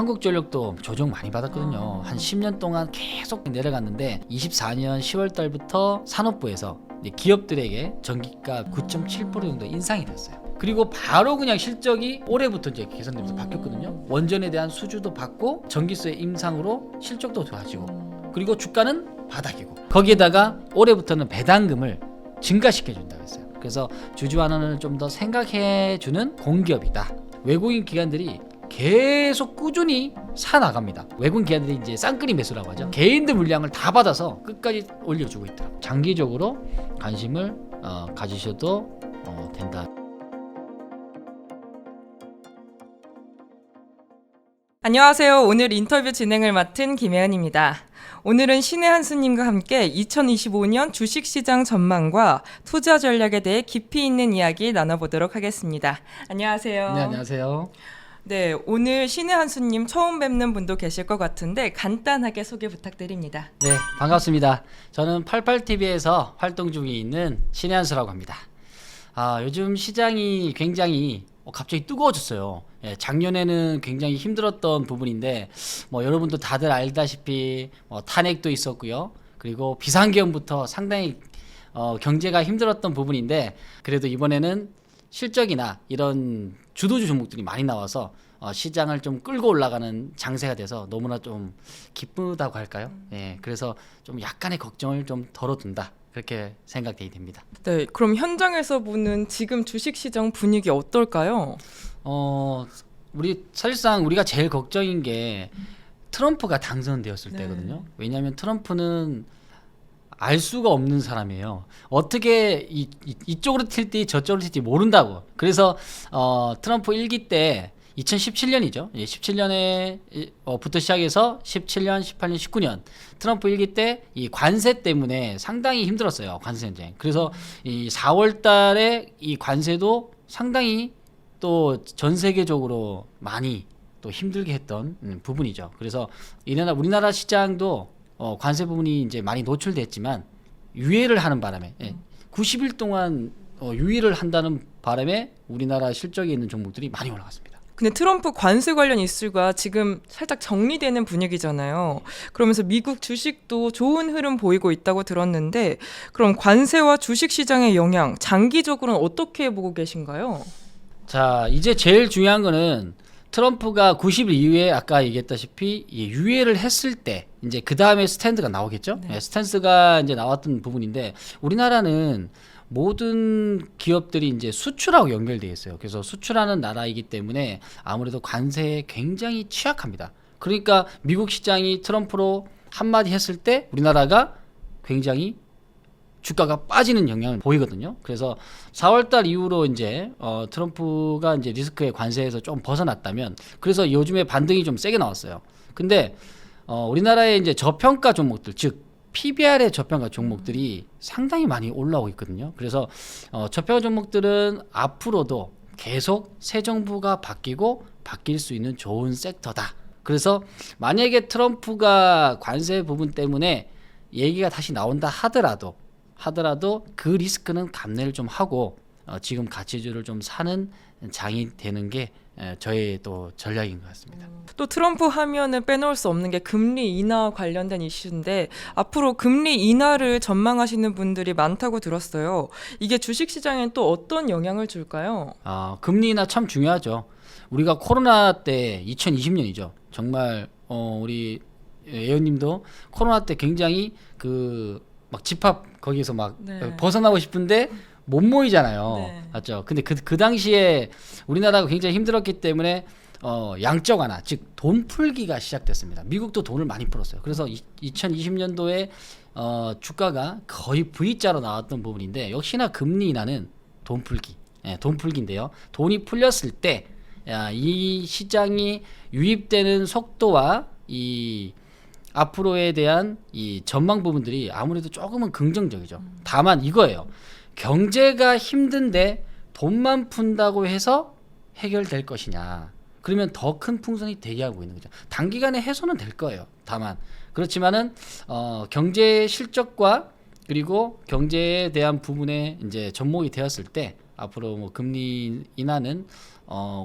한국전력도 조정 많이 받았거든요. 한 10년 동안 계속 내려갔는데 24년 10월 달부터 산업부에서 기업들에게 전기가 9.7% 정도 인상이 됐어요. 그리고 바로 그냥 실적이 올해부터 이제 개선되면서 바뀌었거든요. 원전에 대한 수주도 받고 전기세의 인상으로 실적도 좋아지고, 그리고 주가는 바닥이고, 거기에다가 올해부터는 배당금을 증가시켜 준다고 했어요. 그래서 주주환원을 좀 더 생각해 주는 공기업이다. 외국인 기관들이 계속 꾸준히 사 나갑니다. 외국인 기관들이 이제 쌍끌이 매수라고 하죠. 개인들 물량을 다 받아서 끝까지 올려주고 있더라고요. 장기적으로 관심을 가지셔도 된다. 안녕하세요. 오늘 인터뷰 진행을 맡은 김혜은입니다. 오늘은 신의 한수님과 함께 2025년 주식시장 전망과 투자 전략에 대해 깊이 있는 이야기 나눠보도록 하겠습니다. 안녕하세요. 네, 안녕하세요. 네, 오늘 신의 한수님 처음 뵙는 분도 계실 것 같은데 간단하게 소개 부탁드립니다. 네, 반갑습니다. 저는 88TV에서 활동 중에 있는 신의 한수라고 합니다. 요즘 시장이 굉장히 갑자기 뜨거워졌어요. 예, 작년에는 굉장히 힘들었던 부분인데 여러분도 다들 알다시피 탄핵도 있었고요. 그리고 비상계엄부터 상당히 경제가 힘들었던 부분인데, 그래도 이번에는 실적이나 이런 주도주 종목들이 많이 나와서 시장을 좀 끌고 올라가는 장세가 돼서 너무나 좀 기쁘다고 할까요? 예, 그래서 좀 약간의 걱정을 좀 덜어둔다, 그렇게 생각되게 됩니다. 네, 그럼 현장에서 보는 지금 주식시장 분위기 어떨까요? 사실상 우리가 제일 걱정인 게 트럼프가 당선되었을 네. 때거든요. 왜냐하면 트럼프는 알 수가 없는 사람이에요. 어떻게 이쪽으로 튈지 저쪽으로 튈지 모른다고. 그래서 트럼프 1기 때 2017년이죠. 17년부터 시작해서 17년, 18년, 19년 트럼프 1기 때 이 관세 때문에 상당히 힘들었어요. 관세 전쟁. 그래서 이 4월 달에 이 관세도 상당히 또 전 세계적으로 많이 또 힘들게 했던 부분이죠. 그래서 우리나라 시장도 관세 부분이 이제 많이 노출됐지만 유예를 하는 바람에 90일 동안 유예를 한다는 바람에 우리나라 실적에 있는 종목들이 많이 올라갔습니다. 근데 트럼프 관세 관련 이슈가 지금 살짝 정리되는 분위기잖아요. 그러면서 미국 주식도 좋은 흐름 보이고 있다고 들었는데, 그럼 관세와 주식 시장의 영향 장기적으로는 어떻게 보고 계신가요? 자, 이제 제일 중요한 거는 트럼프가 90일 이후에 아까 얘기했다시피 유예를 했을 때 이제 그 다음에 스탠드가 나오겠죠. 네. 스탠스가 이제 나왔던 부분인데, 우리나라는 모든 기업들이 이제 수출하고 연결되어 있어요. 그래서 수출하는 나라이기 때문에 아무래도 관세에 굉장히 취약합니다. 그러니까 미국 시장이 트럼프로 한마디 했을 때 우리나라가 굉장히 주가가 빠지는 영향을 보이거든요. 그래서 4월달 이후로 이제 트럼프가 이제 리스크의 관세에서 좀 벗어났다면, 그래서 요즘에 반등이 좀 세게 나왔어요. 근데 우리나라의 이제 저평가 종목들, 즉 PBR의 저평가 종목들이 상당히 많이 올라오고 있거든요. 그래서 저평가 종목들은 앞으로도 계속 새 정부가 바뀔 수 있는 좋은 섹터다. 그래서 만약에 트럼프가 관세 부분 때문에 얘기가 다시 나온다 하더라도 그 리스크는 감내를 좀 하고 지금 가치주를 좀 사는 장이 되는 게 저의 또 전략인 것 같습니다. 또 트럼프 하면은 빼놓을 수 없는 게 금리 인하 관련된 이슈인데, 앞으로 금리 인하를 전망하시는 분들이 많다고 들었어요. 이게 주식시장에 또 어떤 영향을 줄까요? 금리 인하 참 중요하죠. 우리가 코로나 때 2020년이죠. 정말 우리 예원님도 코로나 때 굉장히 막 집합 거기서 막 네. 벗어나고 싶은데 못 모이잖아요. 네. 맞죠? 근데 그 당시에 우리나라가 굉장히 힘들었기 때문에 양적 완화, 즉 돈 풀기가 시작됐습니다. 미국도 돈을 많이 풀었어요. 그래서 2020년도에 주가가 거의 V자로 나왔던 부분인데, 역시나 금리 인하는 돈 풀기, 돈 풀기인데요. 돈이 풀렸을 때 이 시장이 유입되는 속도와 이 앞으로에 대한 이 전망 부분들이 아무래도 조금은 긍정적이죠. 다만 이거예요. 경제가 힘든데 돈만 푼다고 해서 해결될 것이냐? 그러면 더 큰 풍선이 대기하고 있는 거죠. 단기간에 해소는 될 거예요. 다만 그렇지만은 경제 실적과 그리고 경제에 대한 부분에 이제 접목이 되었을 때 앞으로 금리 인하는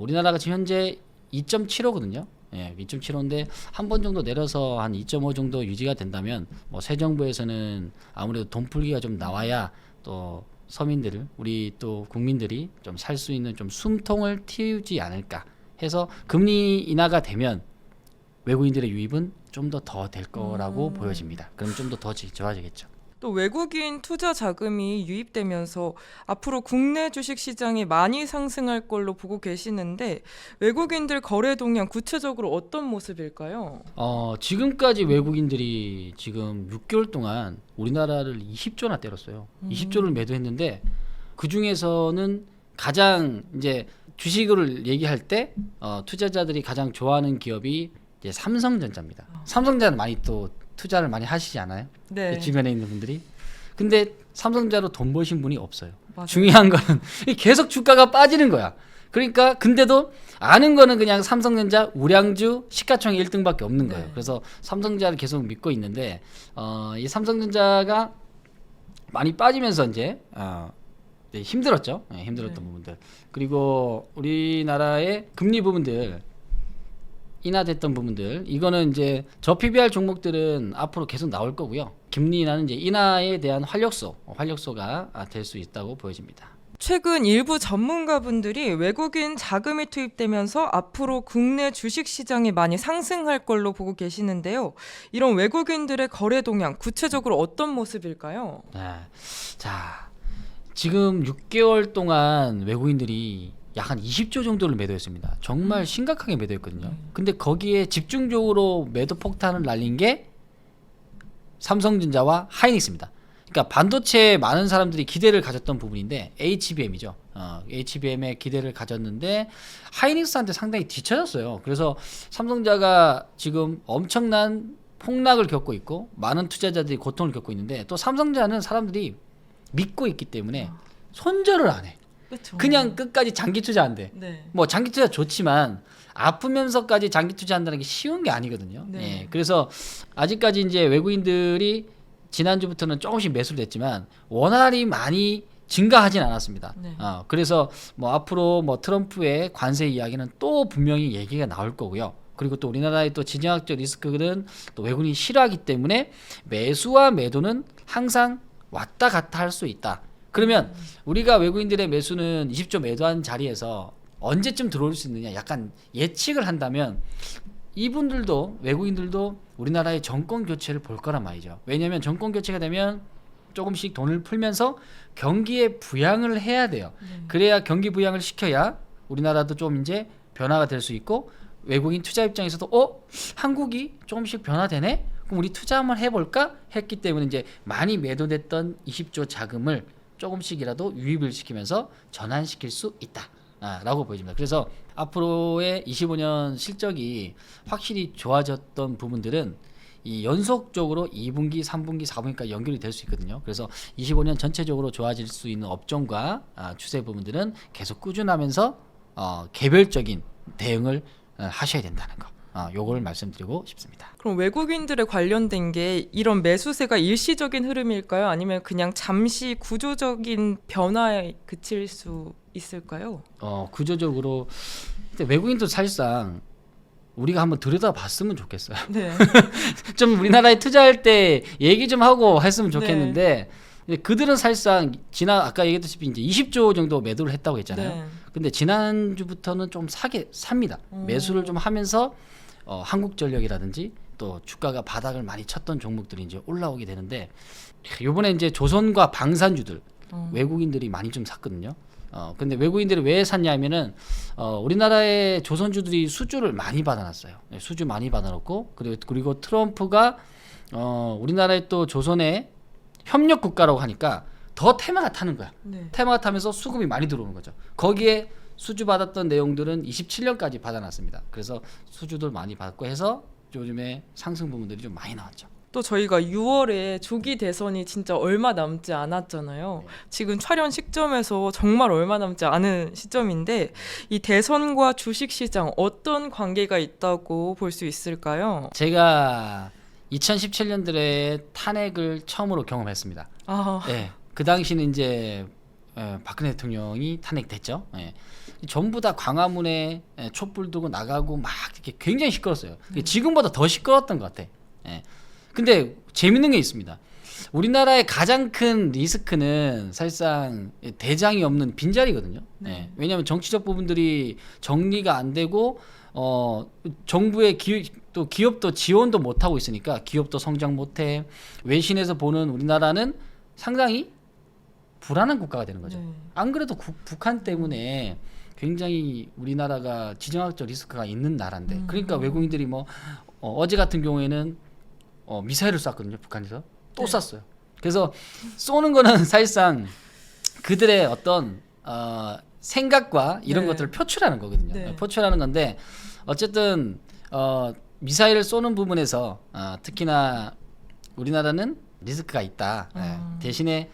우리나라가 지금 현재 2.75거든요. 예, 2.75인데 한 번 정도 내려서 한 2.5 정도 유지가 된다면 뭐 새 정부에서는 아무래도 돈 풀기가 좀 나와야 또 서민들을 우리 또 국민들이 좀 살 수 있는 좀 숨통을 틔우지 않을까 해서 금리 인하가 되면 외국인들의 유입은 좀 더 될 거라고 보여집니다. 그럼 좀 더 좋아지겠죠. 또 외국인 투자 자금이 유입되면서 앞으로 국내 주식 시장이 많이 상승할 걸로 보고 계시는데 외국인들 거래 동향 구체적으로 어떤 모습일까요? 지금까지 외국인들이 지금 6개월 동안 우리나라를 20조나 때렸어요. 20조를 매도했는데 그 중에서는 가장 이제 주식을 얘기할 때 투자자들이 가장 좋아하는 기업이 이제 삼성전자입니다. 삼성전자는 많이 또 투자를 많이 하시지 않아요? 네. 주변에 있는 분들이. 근데 삼성전자로 돈 버신 분이 없어요. 맞아요. 중요한 거는 계속 주가가 빠지는 거야. 그러니까 근데도 아는 거는 그냥 삼성전자 우량주 시가총액 1등밖에 없는 거예요. 네. 그래서 삼성전자를 계속 믿고 있는데 이 삼성전자가 많이 빠지면서 이제 네, 힘들었죠. 네, 힘들었던 부분들. 그리고 우리나라의 금리 부분들 인하됐던 부분들 이거는 이제 저PBR 종목들은 앞으로 계속 나올 거고요. 금리 인하는 이제 인하에 대한 활력소가 될 수 있다고 보여집니다. 최근 일부 전문가분들이 외국인 자금이 투입되면서 앞으로 국내 주식 시장이 많이 상승할 걸로 보고 계시는데요. 이런 외국인들의 거래 동향 구체적으로 어떤 모습일까요? 네. 자, 지금 6개월 동안 외국인들이 약 한 20조 정도를 매도했습니다. 정말 심각하게 매도했거든요. 근데 거기에 집중적으로 매도 폭탄을 날린 게 삼성전자와 하이닉스입니다. 그러니까 반도체에 많은 사람들이 기대를 가졌던 부분인데 HBM이죠. HBM에 기대를 가졌는데 하이닉스한테 상당히 뒤처졌어요. 그래서 삼성전자가 지금 엄청난 폭락을 겪고 있고 많은 투자자들이 고통을 겪고 있는데 또 삼성전자는 사람들이 믿고 있기 때문에 손절을 안 해. 그렇죠. 그냥 끝까지 장기 투자한대. 네. 뭐 장기 투자 좋지만 아프면서까지 장기 투자한다는 게 쉬운 게 아니거든요. 네. 예, 그래서 아직까지 이제 외국인들이 지난주부터는 조금씩 매수를 했지만 원활히 많이 증가하진 않았습니다. 네. 그래서 뭐 앞으로 뭐 트럼프의 관세 이야기는 또 분명히 얘기가 나올 거고요. 그리고 또 우리나라의 또 지정학적 리스크는 또 외국인이 싫어하기 때문에 매수와 매도는 항상 왔다 갔다 할 수 있다. 그러면 우리가 외국인들의 매수는 20조 매도한 자리에서 언제쯤 들어올 수 있느냐 약간 예측을 한다면 이분들도 외국인들도 우리나라의 정권 교체를 볼 거란 말이죠. 왜냐하면 정권 교체가 되면 조금씩 돈을 풀면서 경기에 부양을 해야 돼요. 그래야 경기 부양을 시켜야 우리나라도 좀 이제 변화가 될 수 있고 외국인 투자 입장에서도 한국이 조금씩 변화되네? 그럼 우리 투자 한번 해볼까? 했기 때문에 이제 많이 매도됐던 20조 자금을 조금씩이라도 유입을 시키면서 전환시킬 수 있다. 라고 보여집니다. 그래서 앞으로의 25년 실적이 확실히 좋아졌던 부분들은 이 연속적으로 2분기, 3분기, 4분기까지 연결이 될 수 있거든요. 그래서 25년 전체적으로 좋아질 수 있는 업종과 추세 부분들은 계속 꾸준하면서 개별적인 대응을 하셔야 된다는 거. 요걸 말씀드리고 싶습니다. 그럼 외국인들에 관련된 게 이런 매수세가 일시적인 흐름일까요? 아니면 그냥 잠시 구조적인 변화에 그칠 수 있을까요? 구조적으로 근데 외국인도 사실상 우리가 한번 들여다봤으면 좋겠어요. 네. 좀 우리나라에 투자할 때 얘기 좀 하고 했으면 좋겠는데 근데 그들은 사실상 아까 얘기했다시피 이제 20조 정도 매도를 했다고 했잖아요. 네. 근데 지난주부터는 좀 삽니다. 매수를 좀 하면서 한국전력이라든지 또 주가가 바닥을 많이 쳤던 종목들이 이제 올라오게 되는데 요번에 이제 조선과 방산주들 외국인들이 많이 좀 샀거든요. 근데 외국인들이 왜 샀냐면은 우리나라의 조선주들이 수주를 많이 받아놨어요. 수주 많이 받아놓고 그리고 트럼프가 우리나라의 또 조선의 협력 국가라고 하니까 더 테마가 타는 거야. 네. 테마가 타면서 수급이 많이 들어오는 거죠. 거기에 수주 받았던 내용들은 27년까지 받아놨습니다. 그래서 수주들 많이 받고 해서 요즘에 상승 부분들이 좀 많이 나왔죠. 또 저희가 6월에 조기 대선이 진짜 얼마 남지 않았잖아요. 지금 촬영 시점에서 정말 얼마 남지 않은 시점인데 이 대선과 주식시장 어떤 관계가 있다고 볼 수 있을까요? 제가 2017년들에 탄핵을 처음으로 경험했습니다. 네, 그 당시는 이제 박근혜 대통령이 탄핵됐죠. 네. 전부 다 광화문에 촛불 두고 나가고 막 이렇게 굉장히 시끄러웠어요. 지금보다 더 시끄러웠던 것 같아. 예. 근데 재밌는 게 있습니다. 우리나라의 가장 큰 리스크는 사실상 대장이 없는 빈자리거든요. 예. 왜냐하면 정치적 부분들이 정리가 안 되고 정부의 또 기업도 지원도 못 하고 있으니까 기업도 성장 못해. 외신에서 보는 우리나라는 상당히 불안한 국가가 되는 거죠. 안 그래도 북한 때문에 굉장히 우리나라가 지정학적 리스크가 있는 나라인데, 그러니까 외국인들이 뭐 어제 같은 경우에는 미사일을 쐈거든요. 북한에서 또 쐈어요. 그래서 쏘는 거는 사실상 그들의 어떤 생각과 이런 것들을 표출하는 거거든요. 표출하는 건데 어쨌든 미사일을 쏘는 부분에서 특히나 우리나라는 리스크가 있다. 대신에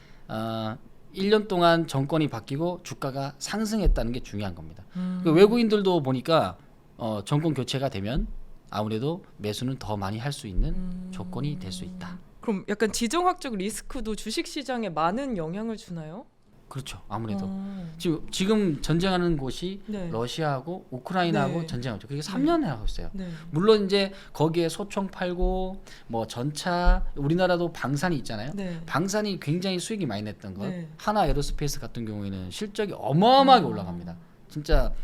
1년 동안 정권이 바뀌고 주가가 상승했다는 게 중요한 겁니다. 외국인들도 보니까 정권 교체가 되면 아무래도 매수는 더 많이 할 수 있는 조건이 될 수 있다. 그럼 약간 지정학적 리스크도 주식시장에 많은 영향을 주나요? 그렇죠. 아무래도 지금 전쟁하는 곳이 러시아하고 우크라이나하고 전쟁하죠. 그게 3년을 하고 있어요. 물론 이제 거기에 소총 팔고 뭐 전차, 우리나라도 방산이 있잖아요. 방산이 굉장히 수익이 많이 냈던 것. 하나 에어로스페이스 같은 경우에는 실적이 어마어마하게 올라갑니다. 진짜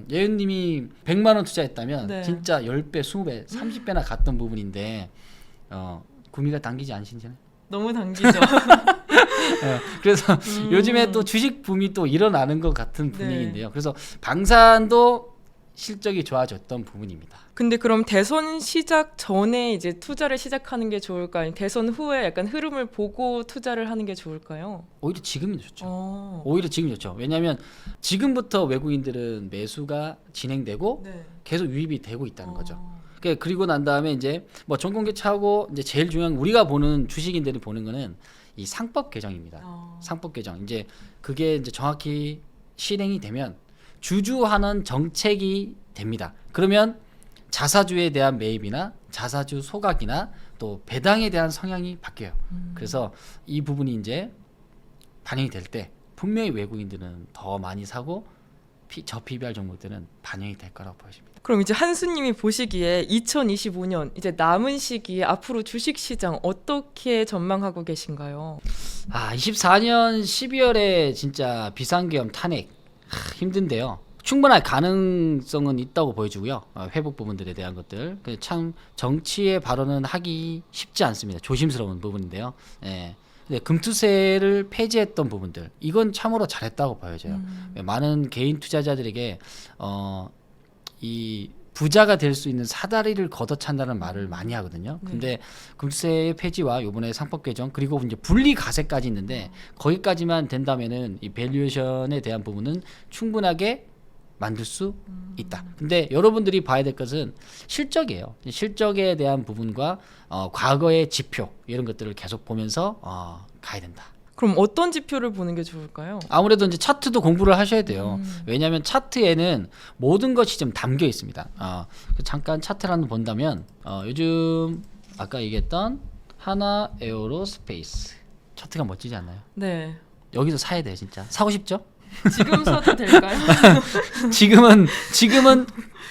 예은님이 100만 원 투자했다면 진짜 10배, 20배, 30배나 갔던 부분인데 구미가 당기지 않으신지는? 너무 당기죠. 그래서 요즘에 또 주식 붐이 또 일어나는 것 같은 분위기인데요. 그래서 방산도 실적이 좋아졌던 부분입니다. 근데 그럼 대선 시작 전에 이제 투자를 시작하는 게 좋을까요? 아니면 대선 후에 약간 흐름을 보고 투자를 하는 게 좋을까요? 오히려 지금이 좋죠. 오히려 지금이 좋죠. 왜냐하면 지금부터 외국인들은 매수가 진행되고 계속 유입이 되고 있다는 거죠. 그리고 난 다음에 이제 뭐 정권 교체하고 이제 제일 중요한 우리가 보는 주식인들이 보는 거는 이 상법 개정입니다. 상법 개정. 이제 그게 이제 정확히 실행이 되면 주주하는 정책이 됩니다. 그러면 자사주에 대한 매입이나 자사주 소각이나 또 배당에 대한 성향이 바뀌어요. 그래서 이 부분이 이제 반영이 될 때 분명히 외국인들은 더 많이 사고 저PBR 종목들은 반영이 될 거라고 보여집니다. 그럼 이제 한수님이 보시기에 2025년 이제 남은 시기에 앞으로 주식시장 어떻게 전망하고 계신가요? 24년 12월에 진짜 비상계엄 탄핵 힘든데요. 충분한 가능성은 있다고 보여지고요. 회복 부분들에 대한 것들. 참 정치의 발언은 하기 쉽지 않습니다. 조심스러운 부분인데요. 근데 금투세를 폐지했던 부분들 이건 참으로 잘했다고 보여져요. 많은 개인 투자자들에게 이 부자가 될 수 있는 사다리를 걷어찬다는 말을 많이 하거든요. 근데 금투세 폐지와 이번에 상법 개정 그리고 이제 분리 과세까지 있는데 거기까지만 된다면은 이 밸류에이션에 대한 부분은 충분하게 만들 수 있다. 근데 여러분들이 봐야 될 것은 실적이에요. 실적에 대한 부분과 과거의 지표 이런 것들을 계속 보면서 가야 된다. 그럼 어떤 지표를 보는 게 좋을까요? 아무래도 이제 차트도 공부를 하셔야 돼요. 왜냐하면 차트에는 모든 것이 좀 담겨 있습니다. 잠깐 차트를 한번 본다면 요즘 아까 얘기했던 하나 에어로스페이스 차트가 멋지지 않나요? 네. 여기서 사야 돼요, 진짜. 사고 싶죠? 지금 사도 될까요? 지금은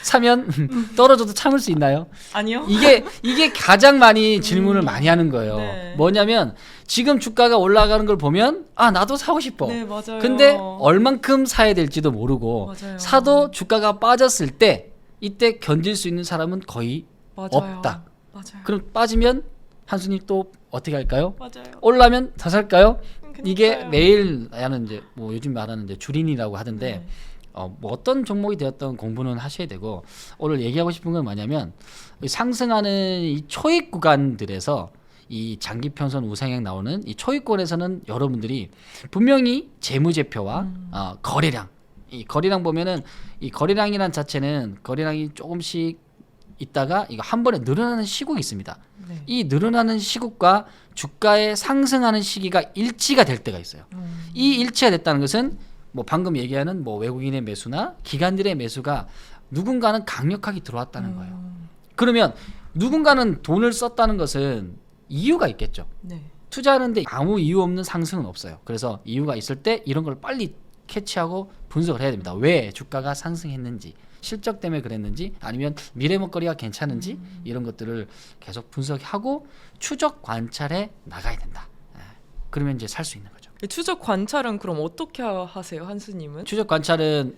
사면 떨어져도 참을 수 있나요? 아니요. 이게 가장 많이 질문을 많이 하는 거예요. 네. 뭐냐면 지금 주가가 올라가는 걸 보면 나도 사고 싶어. 네, 맞아요. 근데 얼만큼 사야 될지도 모르고 맞아요. 사도 주가가 빠졌을 때 이때 견딜 수 있는 사람은 거의 맞아요. 없다. 맞아요. 그럼 빠지면 한수님 또 어떻게 할까요? 맞아요. 올라면 더 살까요? 이게 그러니까요. 매일 하는 이제 뭐 요즘 말하는 이제 주린이라고 하던데 네. 뭐 어떤 종목이 되었던 공부는 하셔야 되고 오늘 얘기하고 싶은 건 뭐냐면 상승하는 이 초입 구간들에서 이 장기 편선 우상향 나오는 이 초입권에서는 여러분들이 분명히 재무제표와 거래량 이 거래량 보면은 이 거래량이란 자체는 거래량이 조금씩 있다가 이거 한 번에 늘어나는 시국이 있습니다. 네. 이 늘어나는 시국과 주가의 상승하는 시기가 일치가 될 때가 있어요. 이 일치가 됐다는 것은 뭐 방금 얘기하는 뭐 외국인의 매수나 기관들의 매수가 누군가는 강력하게 들어왔다는 거예요. 그러면 누군가는 돈을 썼다는 것은 이유가 있겠죠. 네. 투자하는데 아무 이유 없는 상승은 없어요. 그래서 이유가 있을 때 이런 걸 빨리 캐치하고 분석을 해야 됩니다. 왜 주가가 상승했는지, 실적 때문에 그랬는지, 아니면 미래 먹거리가 괜찮은지 이런 것들을 계속 분석하고 추적 관찰해 나가야 된다. 그러면 이제 살 수 있는 거죠. 추적 관찰은 그럼 어떻게 하세요, 한수님은? 추적 관찰은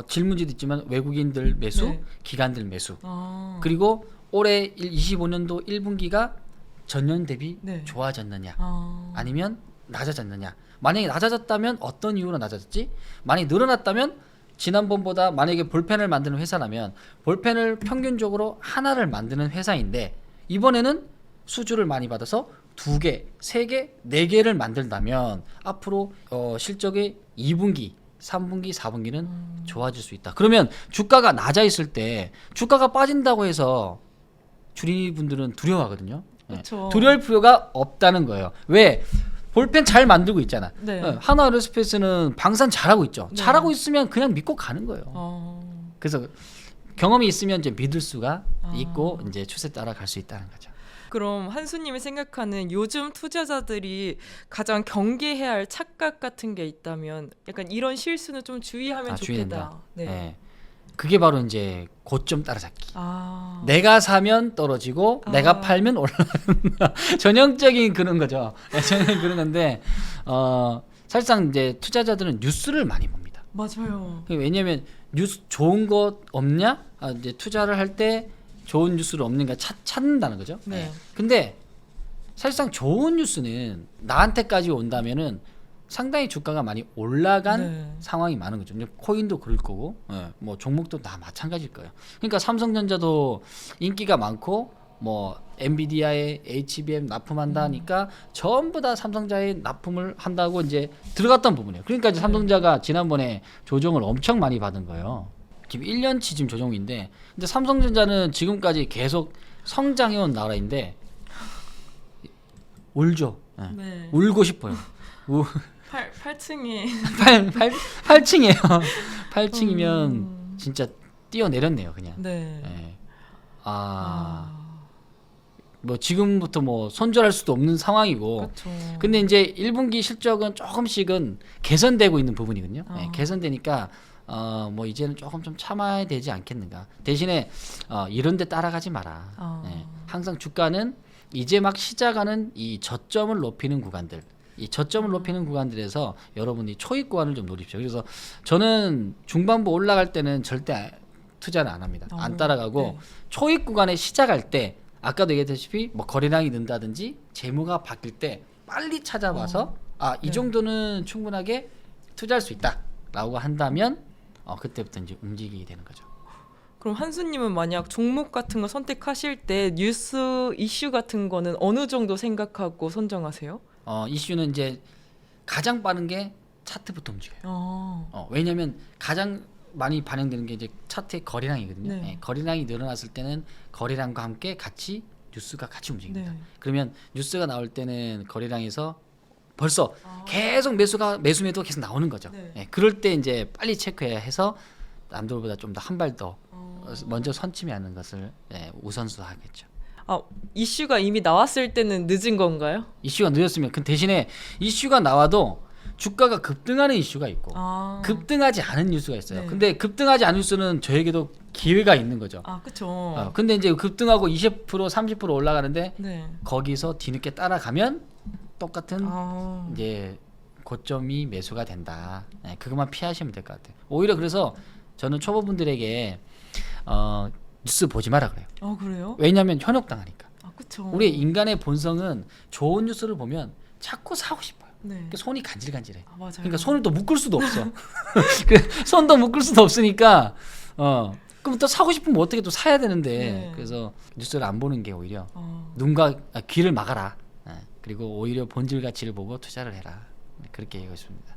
질문지도 있지만 외국인들 매수, 네. 기관들 매수, 아. 그리고 올해 25년도 1분기가 전년 대비 네. 좋아졌느냐, 아. 아니면 낮아졌느냐. 만약에 낮아졌다면 어떤 이유로 낮아졌지? 만약에 늘어났다면 지난번보다, 만약에 볼펜을 만드는 회사라면 볼펜을 평균적으로 하나를 만드는 회사인데 이번에는 수주를 많이 받아서 2개, 3개, 4개를 만든다면 앞으로 실적의 2분기, 3분기, 4분기는 좋아질 수 있다. 그러면 주가가 낮아 있을 때 주가가 빠진다고 해서 주린이분들은 두려워하거든요. 그쵸. 두려울 필요가 없다는 거예요. 왜? 볼펜 잘 만들고 있잖아. 네. 한화 에어로스페이스는 방산 잘하고 있죠. 네. 잘하고 있으면 그냥 믿고 가는 거예요. 그래서 경험이 있으면 이제 믿을 수가 있고 이제 추세 따라 갈 수 있다는 거죠. 그럼 한수님이 생각하는 요즘 투자자들이 가장 경계해야 할 착각 같은 게 있다면 약간 이런 실수는 좀 주의하면 주의된다. 좋겠다. 네. 네. 그게 바로 이제 고점 따라잡기. 아. 내가 사면 떨어지고 내가 팔면 올라간다. 전형적인 그런 거죠. 전형 그런 건데 사실상 이제 투자자들은 뉴스를 많이 봅니다. 맞아요. 왜냐하면 뉴스 좋은 것 없냐? 이제 투자를 할 때 좋은 뉴스를 없는가 찾는다는 거죠. 네. 근데 사실상 좋은 뉴스는 나한테까지 온다면은 상당히 주가가 많이 올라간 네. 상황이 많은 거죠. 코인도 그럴 거고, 뭐 종목도 다 마찬가지일 거예요. 그러니까 삼성전자도 인기가 많고, 뭐 엔비디아에 HBM 납품한다 하니까 전부 다 삼성전자에 납품을 한다고 이제 들어갔던 부분이에요. 그러니까 이제 삼성전자가 지난번에 조정을 엄청 많이 받은 거예요. 지금 1년치 지금 조정인데, 근데 삼성전자는 지금까지 계속 성장해온 나라인데 울죠. 네. 울고 싶어요. 8층이 8층이에요. 8층이면 진짜 뛰어내렸네요, 그냥. 네. 예. 뭐 지금부터 뭐 손절할 수도 없는 상황이고. 그렇죠. 근데 이제 1분기 실적은 조금씩은 개선되고 있는 부분이거든요. 아. 예, 개선되니까 뭐 이제는 조금 좀 참아야 되지 않겠는가. 대신에 이런 데 따라가지 마라. 예. 항상 주가는 이제 막 시작하는 이 저점을 높이는 구간들, 이 저점을 높이는 구간들에서 여러분이 초입 구간을 좀 노립시오. 그래서 저는 중반부 올라갈 때는 절대 투자는 안 합니다. 안 따라가고 네. 초입 구간에 시작할 때 아까도 얘기했다시피 뭐 거래량이 는다든지 재무가 바뀔 때 빨리 찾아봐서 이 네. 정도는 충분하게 투자할 수 있다라고 한다면 그때부터 이제 움직이게 되는 거죠. 그럼 한수님은 만약 종목 같은 거 선택하실 때 뉴스 이슈 같은 거는 어느 정도 생각하고 선정하세요? 이슈는 이제 가장 빠른 게 차트부터 움직여요. 왜냐하면 가장 많이 반영되는 게 이제 차트의 거래량이거든요. 네. 예, 거래량이 늘어났을 때는 거래량과 함께 같이 뉴스가 같이 움직입니다. 네. 그러면 뉴스가 나올 때는 거래량에서 벌써 계속 매수매도 계속 나오는 거죠. 네. 예, 그럴 때 이제 빨리 체크해야 해서 남들보다 좀 더 한 발 더 먼저 선침하는 것을 우선수하겠죠. 이슈가 이미 나왔을 때는 늦은 건가요? 이슈가 늦었으면 그 대신에 이슈가 나와도 주가가 급등하는 이슈가 있고 급등하지 않은 뉴스가 있어요. 네. 근데 급등하지 않은 뉴스는 저에게도 기회가 있는 거죠. 그렇죠. 근데 이제 급등하고 20% 30% 올라가는데 네. 거기서 뒤늦게 따라가면 똑같은 아. 이제 고점이 매수가 된다. 그것만 피하시면 될 것 같아요. 오히려 그래서 저는 초보분들에게 뉴스 보지 마라 그래요. 그래요? 왜냐하면 현혹당하니까. 그렇죠. 우리 인간의 본성은 좋은 뉴스를 보면 자꾸 사고 싶어요. 네. 그러니까 손이 간질간질해. 맞아요. 그러니까 손을 또 묶을 수도 없어. 손도 묶을 수도 없으니까 그럼 또 사고 싶으면 어떻게 또 사야 되는데 네. 그래서 뉴스를 안 보는 게 오히려 어. 눈과 귀를 막아라. 그리고 오히려 본질 가치를 보고 투자를 해라. 그렇게 얘기하고 있습니다.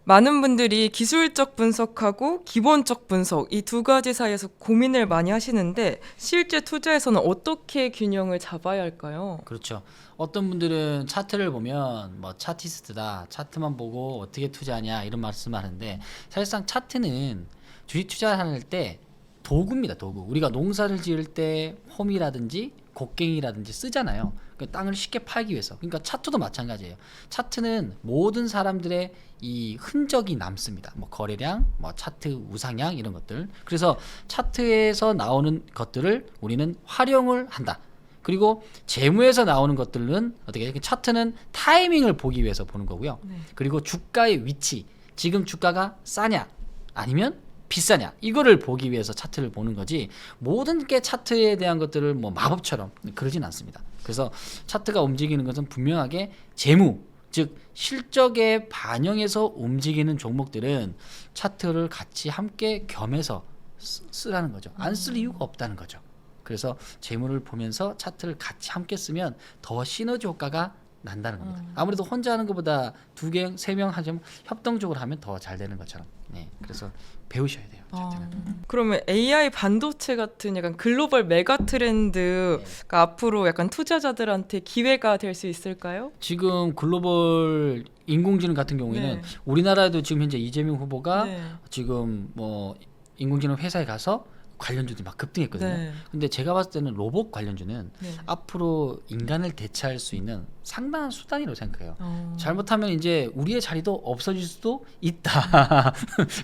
많은 분들이 기술적 분석하고 기본적 분석 이 두 가지 사이에서 고민을 많이 하시는데 실제 투자에서는 어떻게 균형을 잡아야 할까요? 그렇죠. 어떤 분들은 차트를 보면 뭐 차티스트다, 차트만 보고 어떻게 투자하냐 이런 말씀하는데 사실상 차트는 주식 투자를 할 때 도구입니다. 도구. 우리가 농사를 지을 때 홈이라든지 곡괭이라든지 쓰잖아요. 그 땅을 쉽게 팔기 위해서. 그러니까 차트도 마찬가지예요. 차트는 모든 사람들의 이 흔적이 남습니다. 뭐 거래량, 뭐 차트 우상향 이런 것들. 그래서 차트에서 나오는 것들을 우리는 활용을 한다. 그리고 재무에서 나오는 것들은 어떻게 해요? 차트는 타이밍을 보기 위해서 보는 거고요. 네. 그리고 주가의 위치, 지금 주가가 싸냐 아니면 비싸냐 이거를 보기 위해서 차트를 보는 거지, 모든 게 차트에 대한 것들을 뭐 마법처럼 그러진 않습니다. 그래서 차트가 움직이는 것은 분명하게 재무, 즉 실적에 반영해서 움직이는 종목들은 차트를 같이 함께 겸해서 쓰라는 거죠. 안 쓸 이유가 없다는 거죠. 그래서 재무를 보면서 차트를 같이 함께 쓰면 더 시너지 효과가 난다는 겁니다. 아무래도 혼자 하는 것보다 2개, 3명 하면 협동적으로 하면 더 잘 되는 것처럼. 네, 그래서 배우셔야 돼요. 차트는. 그러면 AI 반도체 같은 약간 글로벌 메가 트렌드가 앞으로 약간 투자자들한테 기회가 될 수 있을까요? 지금 글로벌 인공지능 같은 경우에는 네. 우리나라에도 지금 현재 이재명 후보가 네. 지금 뭐 인공지능 회사에 가서 관련주들이 막 급등했거든요. 네. 근데 제가 봤을 때는 로봇 관련주는 네. 앞으로 인간을 대체할 수 있는 상당한 수단이라고 생각해요. 어. 잘못하면 이제 우리의 자리도 없어질 수도 있다.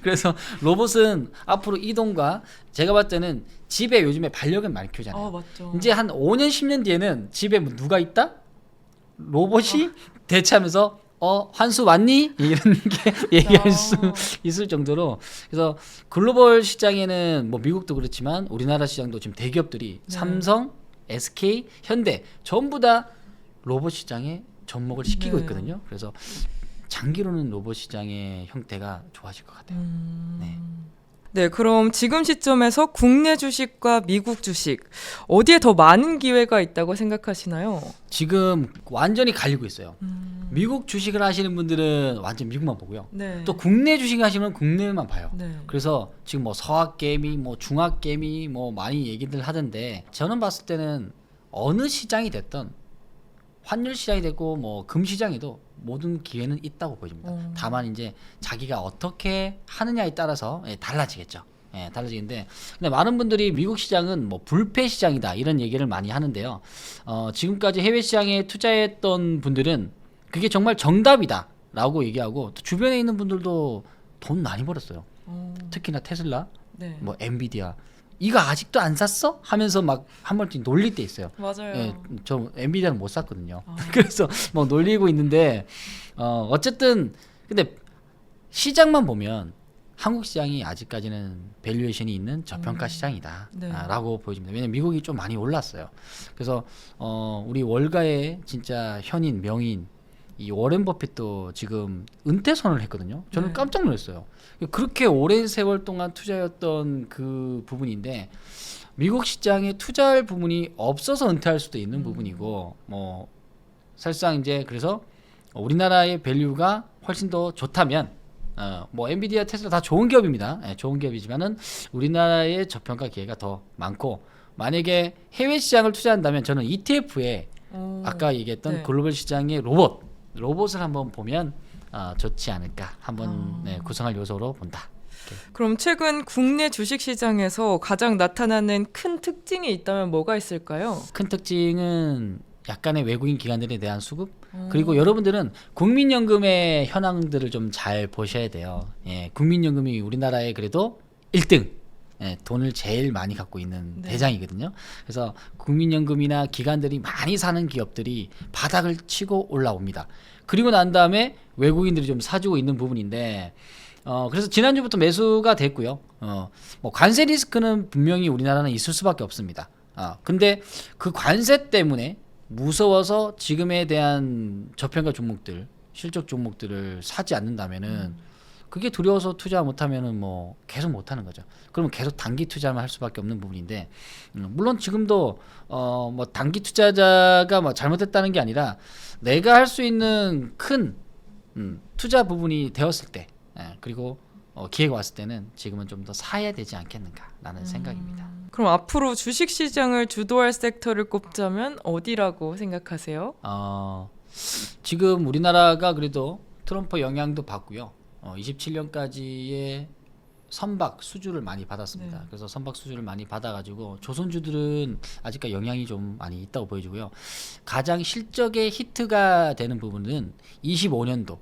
그래서 로봇은 앞으로 이동과, 제가 봤을 때는 집에 요즘에 반려견 많이 키우잖아요. 맞죠. 이제 한 5년 10년 뒤에는 집에 뭐 누가 있다? 로봇이 대체하면서 환수 왔니? 이런 게 얘기할 수 있을 정도로. 그래서 글로벌 시장에는 뭐 미국도 그렇지만 우리나라 시장도 지금 대기업들이 네. 삼성, SK, 현대 전부 다 로봇 시장에 접목을 시키고 네. 있거든요. 그래서 장기로는 로봇 시장의 형태가 좋아질 것 같아요. 네. 네, 그럼 지금 시점에서 국내 주식과 미국 주식 어디에 더 많은 기회가 있다고 생각하시나요? 지금 완전히 갈리고 있어요. 미국 주식을 하시는 분들은 완전 미국만 보고요. 네. 또 국내 주식 하시면 국내만 봐요. 네. 그래서 지금 뭐 서학개미, 뭐 중학개미 뭐 많이 얘기들 하던데, 저는 봤을 때는 어느 시장이 됐든 환율 시장이 됐고 뭐 금 시장에도 모든 기회는 있다고 보입니다. 다만 이제 자기가 어떻게 하느냐에 따라서 달라지겠죠. 예, 달라지는데, 근데 많은 분들이 미국 시장은 뭐 불패 시장이다 이런 얘기를 많이 하는데요. 지금까지 해외 시장에 투자했던 분들은 그게 정말 정답이다라고 얘기하고, 또 주변에 있는 분들도 돈 많이 벌었어요. 특히나 테슬라, 네. 뭐 엔비디아, 이거 아직도 안 샀어? 하면서 막 한 번씩 놀릴 때 있어요. 맞아요. 예, 저 엔비디아는 못 샀거든요. 그래서 뭐 놀리고 있는데, 어쨌든 근데 시장만 보면 한국 시장이 아직까지는 밸류에이션이 있는 저평가 시장이다 네. 라고 보여집니다. 왜냐면 미국이 좀 많이 올랐어요. 그래서 우리 월가의 진짜 현인 명인 이 워렌 버핏도 지금 은퇴 선언을 했거든요. 저는 네. 깜짝 놀랐어요. 그렇게 오랜 세월 동안 투자했던 그 부분인데 미국 시장에 투자할 부분이 없어서 은퇴할 수도 있는 부분이고, 뭐 사실상 이제 그래서 우리나라의 밸류가 훨씬 더 좋다면, 뭐 엔비디아, 테슬라 다 좋은 기업입니다. 예, 좋은 기업이지만은 우리나라의 저평가 기회가 더 많고, 만약에 해외 시장을 투자한다면 저는 ETF에 아까 얘기했던 네. 글로벌 시장의 로봇을 한번 보면 좋지 않을까, 한번 구성할 요소로 본다. 그럼 최근 국내 주식 시장에서 가장 나타나는 큰 특징이 있다면 뭐가 있을까요? 큰 특징은 약간의 외국인 기관들에 대한 수급, 그리고 여러분들은 국민연금의 현황들을 좀 잘 보셔야 돼요. 예, 국민연금이 우리나라에 그래도 1등, 예, 돈을 제일 많이 갖고 있는 네. 대장이거든요. 그래서 국민연금이나 기관들이 많이 사는 기업들이 바닥을 치고 올라옵니다. 그리고 난 다음에 외국인들이 좀 사주고 있는 부분인데, 그래서 지난주부터 매수가 됐고요. 뭐 관세 리스크는 분명히 우리나라는 있을 수밖에 없습니다. 근데 그 관세 때문에 무서워서 지금에 대한 저평가 종목들, 실적 종목들을 사지 않는다면은, 그게 두려워서 투자 못하면은 뭐 계속 못하는 거죠. 그러면 계속 단기 투자만 할 수밖에 없는 부분인데, 물론 지금도 뭐 단기 투자자가 뭐 잘못했다는 게 아니라 내가 할 수 있는 큰 투자 부분이 되었을 때, 그리고 기회가 왔을 때는 지금은 좀 더 사야 되지 않겠는가라는 생각입니다. 그럼 앞으로 주식 시장을 주도할 섹터를 꼽자면 어디라고 생각하세요? 지금 우리나라가 그래도 트럼프 영향도 받고요. 27년까지의 선박 수주를 많이 받았습니다. 네. 그래서 선박 수주를 많이 받아가지고 조선주들은 아직까지 영향이 좀 많이 있다고 보여지고요. 가장 실적의 히트가 되는 부분은 25년도,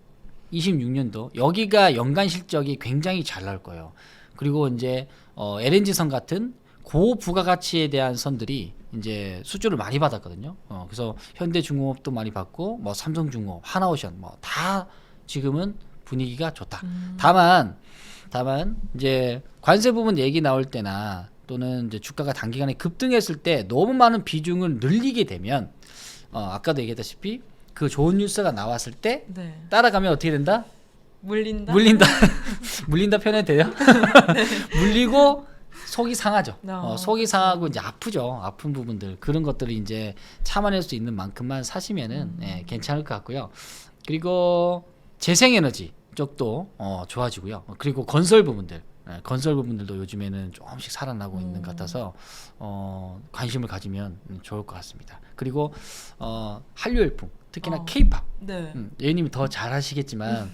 26년도 여기가 연간 실적이 굉장히 잘 나올 거예요. 그리고 이제 LNG선 같은 고부가가치에 대한 선들이 이제 수주를 많이 받았거든요. 그래서 현대중공업도 많이 받고 뭐 삼성중공업, 하나오션 뭐 다 지금은 분위기가 좋다. 다만 이제 관세 부분 얘기 나올 때나 또는 이제 주가가 단기간에 급등했을 때 너무 많은 비중을 늘리게 되면 아까도 얘기했다시피 그 좋은 뉴스가 나왔을 때 네. 따라가면 어떻게 된다? 물린다. 물린다 표현이 돼요? 물리고 속이 상하죠. 속이 상하고 이제 아프죠. 아픈 부분들 그런 것들을 이제 참아낼 수 있는 만큼만 사시면은 괜찮을 것 같고요. 그리고 재생에너지 쪽도 좋아지고요. 그리고 건설 부분들도 요즘에는 조금씩 살아나고 있는 것 같아서 관심을 가지면 좋을 것 같습니다. 그리고 한류열풍 특히나 K-팝. 네. 예님이 더 잘 하시겠지만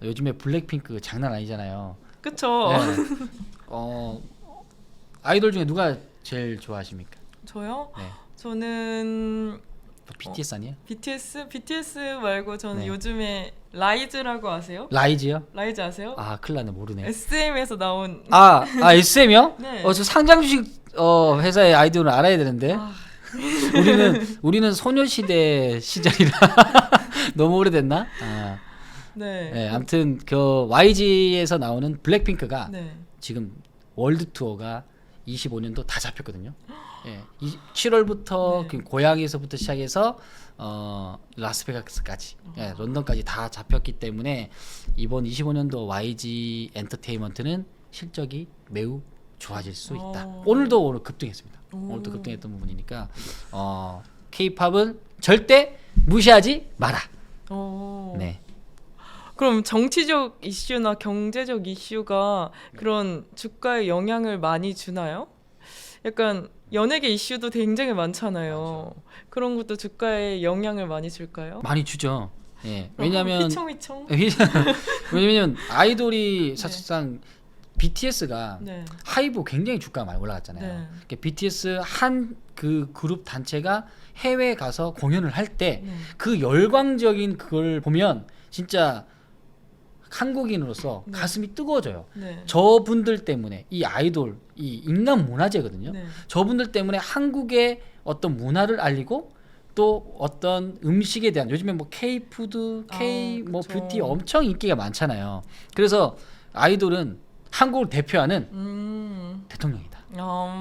요즘에 블랙핑크 장난 아니잖아요. 그쵸. 네. 아이돌 중에 누가 제일 좋아하십니까? 저요? 네. 저는 BTS 아니에요? BTS 말고 저는 네. 요즘에 라이즈라고 아세요? 라이즈요? 라이즈 아세요? 아, 큰일 났네. 모르네. SM에서 나온 SM이요? 네. 저 상장 주식 회사의 아이돌을 알아야 되는데. 우리는 소녀시대 시절이라 너무 오래됐나? 네. 아무튼 그 YG에서 나오는 블랙핑크가 네. 지금 월드 투어가 25년도 다 잡혔거든요. 7월부터 네. 그 고향에서부터 시작해서 라스베가스까지, 런던까지 다 잡혔기 때문에 이번 25년도 YG 엔터테인먼트는 실적이 매우 좋아질 수 있다. 오늘 급등했습니다. 오늘도 급등했던 부분이니까 K-팝은 절대 무시하지 마라. 네. 그럼 정치적 이슈나 경제적 이슈가 그런 주가에 영향을 많이 주나요? 약간 연예계 이슈도 굉장히 많잖아요. 그런 것도 주가에 영향을 많이 줄까요? 많이 주죠. 왜냐면 휘청휘청. 왜냐면 아이돌이 사실상 BTS가 네. 하이브 굉장히 주가가 많이 올라갔잖아요. 네. 그러니까 BTS 한 그 그룹 단체가 해외에 가서 공연을 할 때 그 열광적인 그걸 보면 진짜 한국인으로서 네. 가슴이 뜨거워져요. 네. 저분들 때문에 이 아이돌, 이 인간 문화재거든요. 네. 저분들 때문에 한국의 어떤 문화를 알리고 또 어떤 음식에 대한 요즘에 뭐 K 푸드, K 뭐 그쵸. 뷰티 엄청 인기가 많잖아요. 그래서 아이돌은 한국을 대표하는 대통령이다.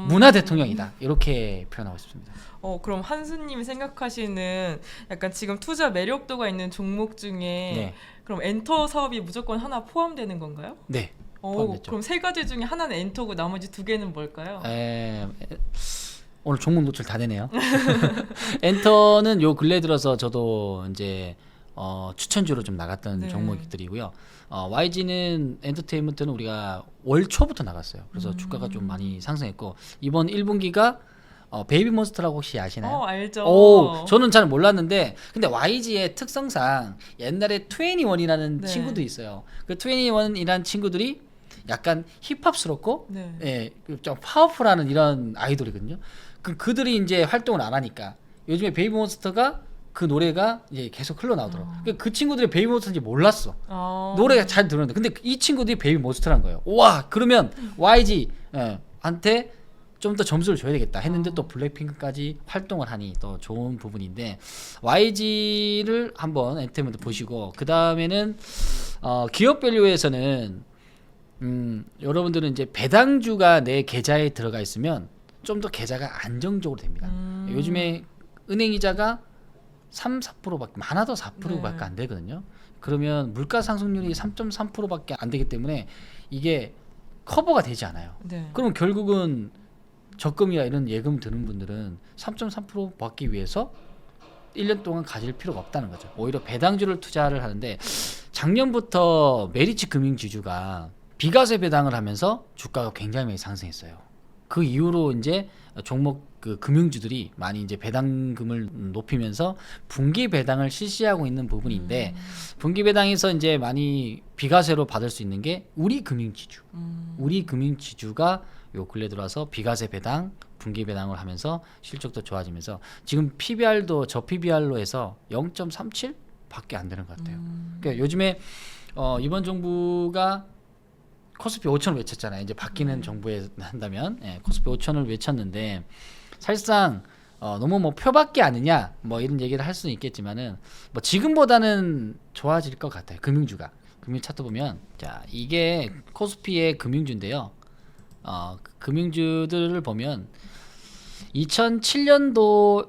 문화 대통령이다. 이렇게 표현하고 싶습니다. 그럼 한수님이 생각하시는 약간 지금 투자 매력도가 있는 종목 중에 네. 그럼 엔터 사업이 무조건 하나 포함되는 건가요? 네. 포함됐죠. 그럼 세 가지 중에 하나는 엔터고 나머지 두 개는 뭘까요? 오늘 종목 노출 다 되네요. 엔터는 요 근래 들어서 저도 이제 추천주로 좀 나갔던 네. 종목들이고요. YG는 엔터테인먼트는 우리가 월 초부터 나갔어요. 그래서 주가가 좀 많이 상승했고 이번 1분기가 베이비몬스터라고 혹시 아시나요? 알죠. 저는 잘 몰랐는데 근데 YG의 특성상 옛날에 21이라는 네. 친구들이 있어요. 그 21이라는 친구들이 약간 힙합스럽고 네. 좀 파워풀하는 이런 아이돌이거든요. 그들이 이제 활동을 안 하니까 요즘에 베이비몬스터가 그 노래가 이제 계속 흘러나오더라고. 그 친구들이 베이비몬스터인지 몰랐어. 노래가 잘 들었는데 근데 이 친구들이 베이비몬스터란 거예요. 와 그러면 YG 한테 좀 더 점수를 줘야 되겠다 했는데 또 블랙핑크까지 활동을 하니 또 좋은 부분인데 YG를 한번 엔터테인먼트 보시고 그 다음에는 기업 밸류에서는 여러분들은 이제 배당주가 내 계좌에 들어가 있으면 좀 더 계좌가 안정적으로 됩니다. 요즘에 은행 이자가 3, 4%밖에 많아도 4%밖에 안 되거든요. 그러면 물가 상승률이 3.3%밖에 안 되기 때문에 이게 커버가 되지 않아요. 네. 그럼 결국은 적금이나 이런 예금 드는 분들은 3.3% 받기 위해서 1년 동안 가질 필요가 없다는 거죠. 오히려 배당주를 투자를 하는데 작년부터 메리츠 금융지주가 비과세 배당을 하면서 주가가 굉장히 많이 상승했어요. 그 이후로 이제 종목 그 금융주들이 많이 이제 배당금을 높이면서 분기 배당을 실시하고 있는 부분인데 분기 배당에서 이제 많이 비과세로 받을 수 있는 게 우리 금융지주. 우리 금융지주가 요 근래 들어와서 비과세 배당, 분기 배당을 하면서 실적도 좋아지면서 지금 PBR도 저 PBR로 해서 0.37 밖에 안 되는 것 같아요. 그러니까 요즘에 이번 정부가 코스피 5천을 외쳤잖아요. 이제 바뀌는 정부에 한다면 코스피 5천을 외쳤는데 사실상 너무 뭐 표밖에 아니냐 뭐 이런 얘기를 할 수는 있겠지만은 뭐 지금보다는 좋아질 것 같아요. 금융주가 금융 차트 보면 자 이게 코스피의 금융주인데요. 금융주들을 보면 2007년도에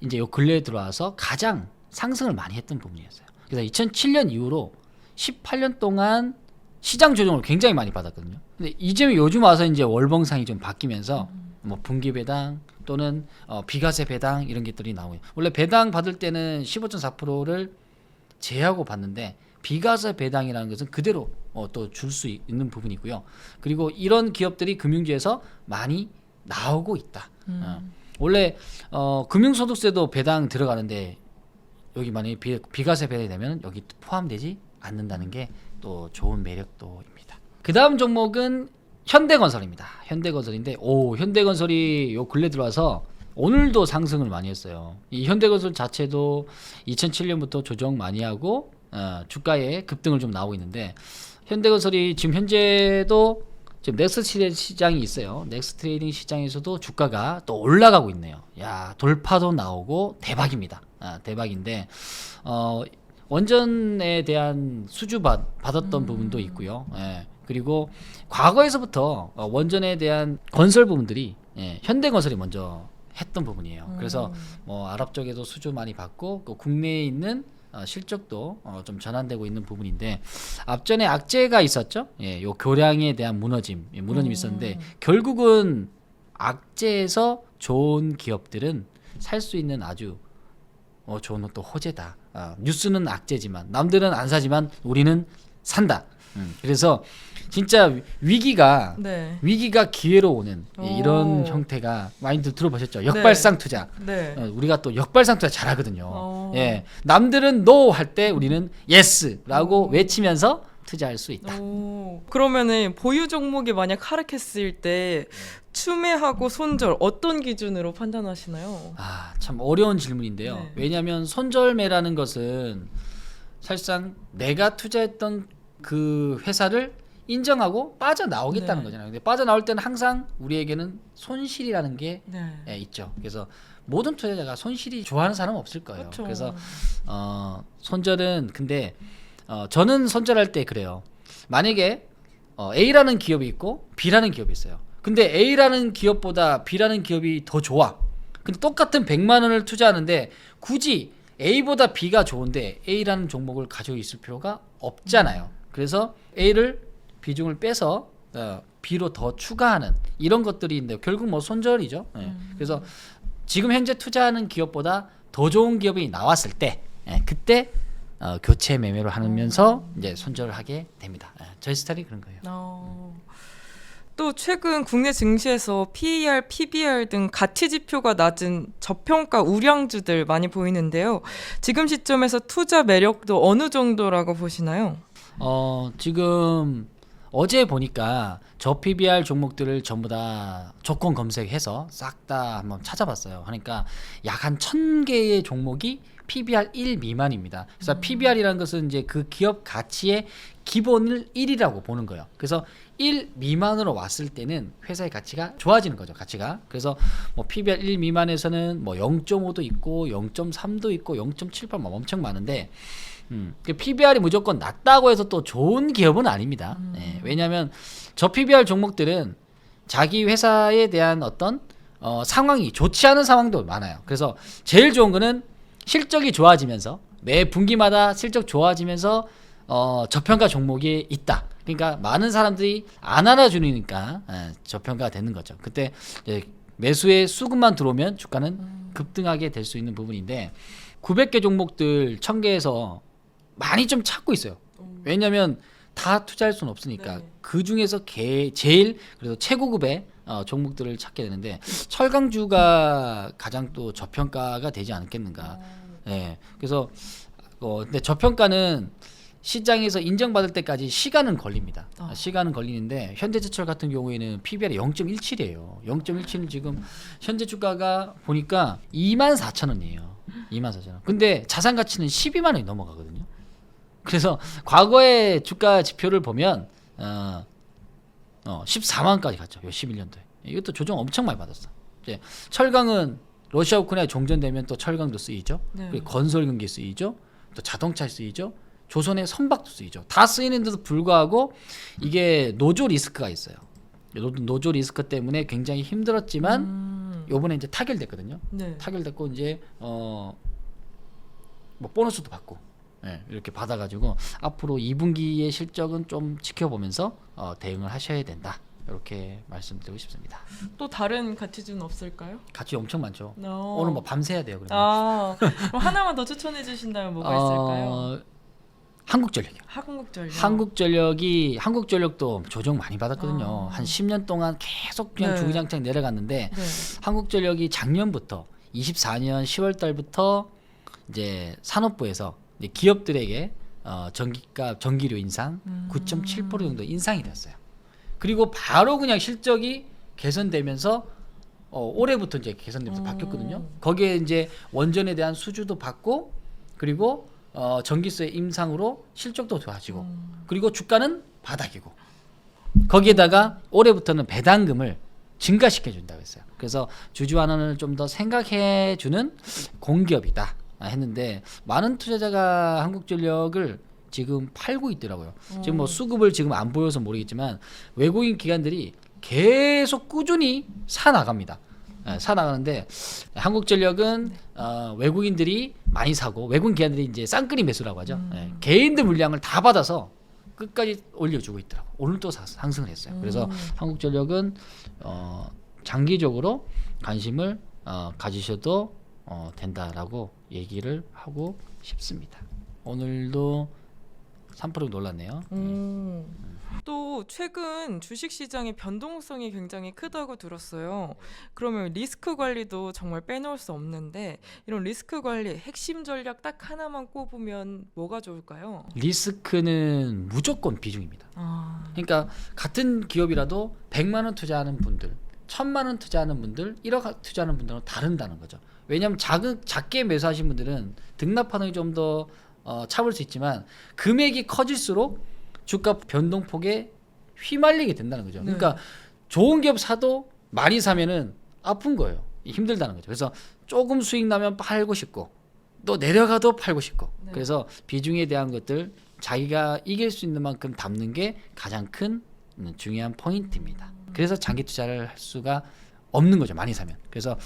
이제 요 근래에 들어와서 가장 상승을 많이 했던 부분이었어요. 그래서 2007년 이후로 18년 동안 시장 조정을 굉장히 많이 받았거든요. 근데 이제 요즘 와서 이제 월봉상이 좀 바뀌면서 뭐 분기 배당 또는 비과세 배당 이런 것들이 나오고요. 원래 배당 받을 때는 15.4%를 제하고 받는데 비과세 배당이라는 것은 그대로 또 줄 수 있는 부분이고요. 그리고 이런 기업들이 금융주에서 많이 나오고 있다. 원래 금융소득세도 배당 들어가는데 여기 만약에 비과세 배당이 되면 여기 포함되지 않는다는 게 또 좋은 매력도입니다. 그 다음 종목은 현대건설입니다. 현대건설인데 현대건설이 요 근래 들어와서 오늘도 상승을 많이 했어요. 이 현대건설 자체도 2007년부터 조정 많이 하고 주가에 급등을 좀 나오고 있는데 현대건설이 지금 현재도 지금 넥스트 시장이 있어요. 넥스트 트레이딩 시장에서도 주가가 또 올라가고 있네요. 야 돌파도 나오고 대박입니다. 대박인데 원전에 대한 수주 받았던 부분도 있고요. 그리고 과거에서부터 원전에 대한 건설 부분들이 현대건설이 먼저 했던 부분이에요. 그래서 뭐 아랍 쪽에도 수주 많이 받고 또 국내에 있는 실적도 좀 전환되고 있는 부분인데 앞전에 악재가 있었죠. 요 교량에 대한 무너짐이 있었는데 결국은 악재에서 좋은 기업들은 살 수 있는 아주 좋은 또 호재다. 뉴스는 악재지만 남들은 안 사지만 우리는 산다. 그래서 진짜 위기가 기회로 오는 이런 형태가 많이 들어보셨죠? 역발상 투자. 우리가 또 역발상 투자 잘하거든요. 남들은 NO 할 때 우리는 YES라고 외치면서 투자할 수 있다. 그러면은 보유 종목이 만약 하락했을 때 추매하고 손절 어떤 기준으로 판단하시나요? 참 어려운 질문인데요. 왜냐하면 손절매라는 것은 사실상 내가 투자했던 그 회사를 인정하고 빠져나오겠다는 거잖아요. 근데 빠져나올 때는 항상 우리에게는 손실이라는 게 있죠. 그래서 모든 투자자가 손실이 좋아하는 사람은 없을 거예요. 그쵸. 그래서 손절은 근데 저는 손절할 때 그래요. 만약에 A라는 기업이 있고 B라는 기업이 있어요. 근데 A라는 기업보다 B라는 기업이 더 좋아. 근데 똑같은 100만 원을 투자하는데 굳이 A보다 B가 좋은데 A라는 종목을 가지고 있을 필요가 없잖아요. 그래서 A를 비중을 빼서 B로 더 추가하는 이런 것들이 있는데 결국 뭐 손절이죠. 그래서 지금 현재 투자하는 기업보다 더 좋은 기업이 나왔을 때 그때 교체 매매를 하면서 이제 손절을 하게 됩니다. 저희 스타일이 그런 거예요. 또 최근 국내 증시에서 PER, PBR 등 가치 지표가 낮은 저평가 우량주들 많이 보이는데요. 지금 시점에서 투자 매력도 어느 정도라고 보시나요? 지금 어제 보니까 저 PBR 종목들을 전부 다 조건 검색해서 싹 다 한번 찾아봤어요. 그러니까 약 한 1000개의 종목이 PBR 1 미만입니다. 그래서 PBR이라는 것은 이제 그 기업 가치의 기본을 1이라고 보는 거예요. 그래서 1 미만으로 왔을 때는 회사의 가치가 좋아지는 거죠. 가치가. 그래서 뭐 PBR 1 미만에서는 뭐 0.5도 있고 0.3도 있고 0.78 뭐 엄청 많은데 PBR이 무조건 낮다고 해서 또 좋은 기업은 아닙니다. 왜냐하면 저 PBR 종목들은 자기 회사에 대한 어떤 상황이 좋지 않은 상황도 많아요. 그래서 제일 좋은 거는 실적이 좋아지면서 매 분기마다 실적 좋아지면서 저평가 종목이 있다. 그러니까 많은 사람들이 안 알아주니까 저평가가 되는 거죠. 그때 매수의 수급만 들어오면 주가는 급등하게 될 수 있는 부분인데 900개 종목들 1000개에서 많이 좀 찾고 있어요. 왜냐하면 다 투자할 수는 없으니까 네. 그 중에서 제일 그래도 최고급의 종목들을 찾게 되는데 철강주가 가장 또 저평가가 되지 않겠는가. 예. 그래서 근데 저평가는 시장에서 인정받을 때까지 시간은 걸립니다. 시간은 걸리는데 현대제철 같은 경우에는 PBR이 0.17이에요. 0.17은 지금 현재 주가가 보니까 24,000원이에요. 24,000원. 근데 자산 가치는 12만 원이 넘어가거든요. 그래서 과거의 주가 지표를 보면 14만 원까지 갔죠. 요 11년도에. 이것도 조정 엄청 많이 받았어. 이제 철강은 러시아 우크라이나 종전되면 또 철강도 쓰이죠. 네. 그리고 건설 경기 쓰이죠. 또 자동차 쓰이죠. 조선의 선박도 쓰이죠. 다 쓰이는데도 불구하고 이게 노조 리스크가 있어요. 노조 리스크 때문에 굉장히 힘들었지만 요번에 이제 타결됐거든요. 네. 타결됐고 이제 뭐 보너스도 받고 이렇게 받아가지고 앞으로 2분기의 실적은 좀 지켜보면서 대응을 하셔야 된다. 이렇게 말씀드리고 싶습니다. 또 다른 가치주는 없을까요? 가치 엄청 많죠. 어. 오늘 뭐 밤새야 돼요. 그러면. 그럼 하나만 더 추천해 주신다면 뭐가 있을까요? 한국전력이요. 한국전력. 한국전력도 조정 많이 받았거든요. 한 10년 동안 계속 그냥 네. 주구장창 내려갔는데 네. 한국전력이 작년부터 24년 10월 달부터 이제 산업부에서 이제 기업들에게 전기값 전기료 인상 9.7% 정도 인상이 됐어요. 그리고 바로 그냥 실적이 개선되면서 올해부터 이제 개선되면서 바뀌었거든요. 거기에 이제 원전에 대한 수주도 받고 그리고 전기세 인상으로 실적도 좋아지고 그리고 주가는 바닥이고 거기에다가 올해부터는 배당금을 증가시켜 준다고 했어요. 그래서 주주 환원을 좀 더 생각해 주는 공기업이다 했는데 많은 투자자가 한국전력을 지금 팔고 있더라고요. 지금 뭐 수급을 지금 안 보여서 모르겠지만 외국인 기관들이 계속 꾸준히 사 나갑니다. 사 나가는데 한국전력은 외국인들이 많이 사고 외국인 기관들이 이제 쌍끌이 매수라고 하죠. 개인들 물량을 다 받아서 끝까지 올려주고 있더라고. 오늘 또 상승을 했어요. 그래서 한국전력은 장기적으로 관심을 가지셔도 된다라고 얘기를 하고 싶습니다. 오늘도 3% 놀랐네요. 또 최근 주식시장의 변동성이 굉장히 크다고 들었어요. 그러면 리스크 관리도 정말 빼놓을 수 없는데 이런 리스크 관리 핵심 전략 딱 하나만 꼽으면 뭐가 좋을까요? 리스크는 무조건 비중입니다. 그러니까 같은 기업이라도 100만 원 투자하는 분들, 1000만 원 투자하는 분들, 1억 투자하는 분들은 다른다는 거죠. 왜냐하면 작게 매수하신 분들은 등락파동이 좀 더 참을 수 있지만 금액이 커질수록 주가 변동폭에 휘말리게 된다는 거죠. 그러니까 좋은 기업 사도 많이 사면은 아픈 거예요. 힘들다는 거죠. 그래서 조금 수익 나면 팔고 싶고 또 내려가도 팔고 싶고 그래서 비중에 대한 것들 자기가 이길 수 있는 만큼 담는 게 가장 큰 중요한 포인트입니다. 그래서 장기 투자를 할 수가 없는 거죠. 많이 사면. 그래서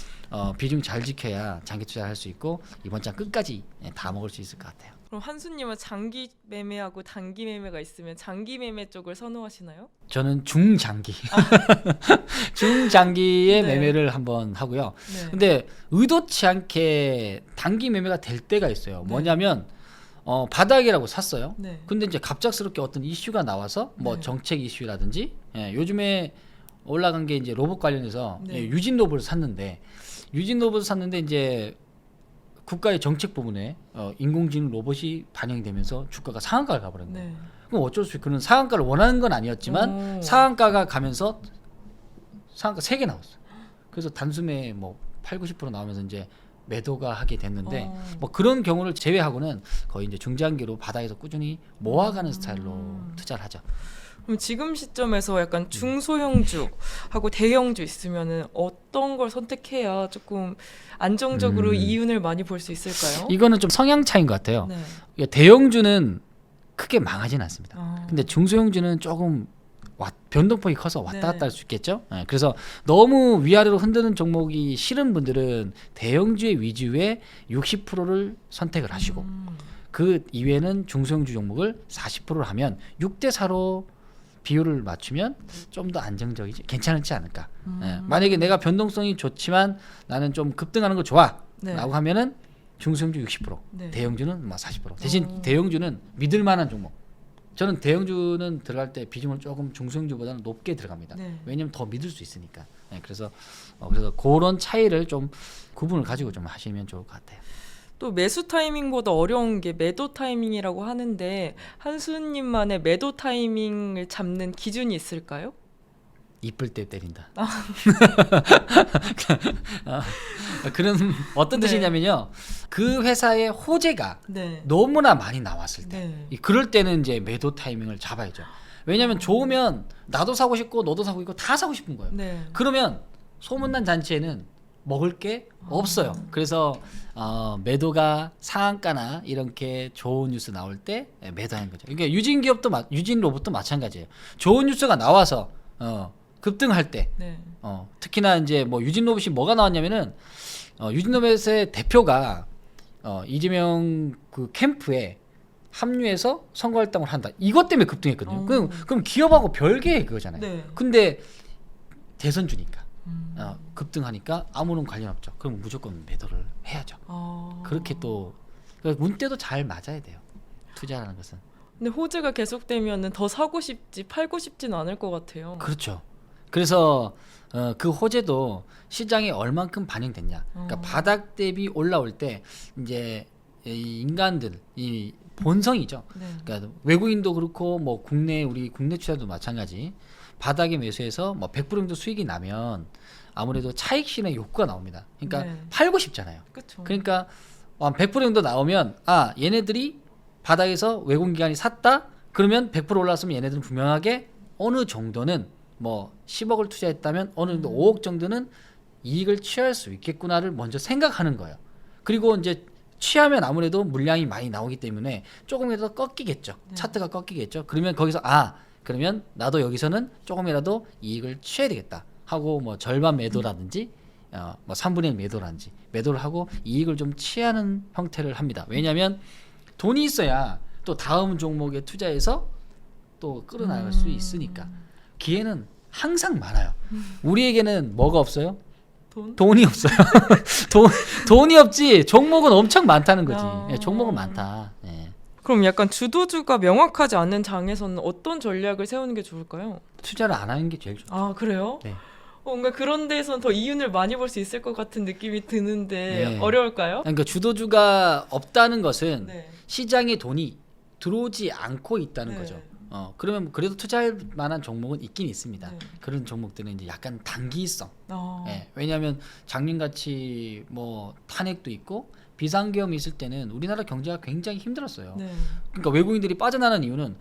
비중 잘 지켜야 장기 투자를 할 수 있고 이번 장 끝까지 다 먹을 수 있을 것 같아요. 그럼 한수님은 장기 매매하고 단기 매매가 있으면 장기 매매 쪽을 선호하시나요? 저는 중장기 중장기의 네. 매매를 한번 하고요. 네. 근데 의도치 않게 단기 매매가 될 때가 있어요. 뭐냐면 바닥이라고 샀어요. 네. 근데 이제 갑작스럽게 어떤 이슈가 나와서 뭐 네. 정책 이슈라든지 요즘에 올라간 게 이제 로봇 관련해서 네. 유진 로봇을 샀는데 이제 국가의 정책 부분에 인공지능 로봇이 반영되면서 주가가 상한가를 가버린 거예요. 네. 그럼 어쩔 수 없이 그는 상한가를 원하는 건 아니었지만 상한가가 가면서 상한가 3개 나왔어요. 그래서 단숨에 뭐 8, 90% 나오면서 이제 매도가 하게 됐는데 뭐 그런 경우를 제외하고는 거의 이제 중장기로 바닥에서 꾸준히 모아가는 스타일로 투자를 하죠. 그럼 지금 시점에서 약간 중소형주하고 대형주 있으면은 어떤 걸 선택해야 조금 안정적으로 이윤을 많이 볼 수 있을까요? 이거는 좀 성향 차이인 것 같아요. 네. 대형주는 크게 망하진 않습니다. 근데 네. 중소형주는 조금 변동폭이 커서 왔다 네. 갔다 할 수 있겠죠. 그래서 너무 위아래로 흔드는 종목이 싫은 분들은 대형주의 위주의 60%를 선택을 하시고 그 이외에는 중소형주 종목을 40%를 하면 6대4로 비율을 맞추면 좀 더 안정적이지 괜찮지 않을까. 만약에 내가 변동성이 좋지만 나는 좀 급등하는 거 좋아 네. 라고 하면은 중소형주 60%, 네. 대형주는 뭐 40%. 대신 대형주는 믿을 만한 종목 저는 대형주는 들어갈 때 비중을 조금 중소형주보다는 높게 들어갑니다. 네. 왜냐면 더 믿을 수 있으니까. 네, 그래서 그런 차이를 좀 구분을 가지고 좀 하시면 좋을 것 같아요. 또 매수 타이밍보다 어려운 게 매도 타이밍이라고 하는데 한수님만의 매도 타이밍을 잡는 기준이 있을까요? 이쁠 때 때린다. 그런 어떤 네. 뜻이냐면요. 그 회사의 호재가 네. 너무나 많이 나왔을 때, 네. 그럴 때는 이제 매도 타이밍을 잡아야죠. 왜냐하면 좋으면 나도 사고 싶고 너도 사고 싶고 다 사고 싶은 거예요. 네. 그러면 소문난 잔치에는 먹을 게 없어요. 그래서 매도가 상한가나 이렇게 좋은 뉴스 나올 때 매도하는 거죠. 그러니까 유진 로봇도 마찬가지예요. 좋은 뉴스가 나와서 급등할 때, 네. 특히나 이제 뭐 유진 로봇이 뭐가 나왔냐면은 유진 로봇의 대표가 이재명 그 캠프에 합류해서 선거활동을 한다. 이것 때문에 급등했거든요. 그럼 기업하고 별개의 그거잖아요. 네. 근데 대선 주니까 급등하니까 아무런 관련 없죠. 그럼 무조건 매도를 해야죠. 그렇게 또 그러니까 운때도 잘 맞아야 돼요. 투자라는 것은. 근데 호재가 계속되면은 더 사고 싶지 팔고 싶지는 않을 것 같아요. 그렇죠. 그래서 그 호재도 시장에 얼만큼 반영됐냐. 그러니까 바닥 대비 올라올 때 이제 이 인간들 이 본성이죠. 네. 그러니까 외국인도 그렇고 뭐 우리 국내 투자도 마찬가지. 바닥에 매수해서 뭐 100% 정도 수익이 나면 아무래도 차익 실현 욕구가 나옵니다. 그러니까 네. 팔고 싶잖아요. 그렇죠. 그러니까 100% 정도 나오면 얘네들이 바닥에서 외국인 기관이 샀다. 그러면 100% 올랐으면 얘네들은 분명하게 어느 정도는 뭐 10억을 투자했다면 어느 정도 5억 정도는 이익을 취할 수 있겠구나를 먼저 생각하는 거예요. 그리고 이제 취하면 아무래도 물량이 많이 나오기 때문에 조금이라도 꺾이겠죠. 차트가 꺾이겠죠. 그러면 거기서 그러면 나도 여기서는 조금이라도 이익을 취해야 되겠다 하고 뭐 절반 매도라든지 뭐 3분의 1 매도라든지 매도를 하고 이익을 좀 취하는 형태를 합니다. 왜냐하면 돈이 있어야 또 다음 종목에 투자해서 또 끌어나갈 수 있으니까. 기회는 항상 많아요. 우리에게는 뭐가 없어요? 돈이 없어요. 돈이 없지 종목은 엄청 많다는 거지. 예, 종목은 많다. 예. 그럼 약간 주도주가 명확하지 않은 장에서는 어떤 전략을 세우는 게 좋을까요? 투자를 안 하는 게 제일 좋죠. 그래요? 네. 뭔가 그런 데에선 더 이윤을 많이 볼 수 있을 것 같은 느낌이 드는데 네. 어려울까요? 그러니까 주도주가 없다는 것은 네. 시장에 돈이 들어오지 않고 있다는 네. 거죠. 그러면 그래도 투자할 만한 종목은 있긴 있습니다. 네. 그런 종목들은 이제 약간 단기성. 아. 예, 왜냐하면 작년같이 뭐 탄핵도 있고 비상계엄이 있을 때는 우리나라 경제가 굉장히 힘들었어요. 네. 그러니까 외국인들이 빠져나가는 이유는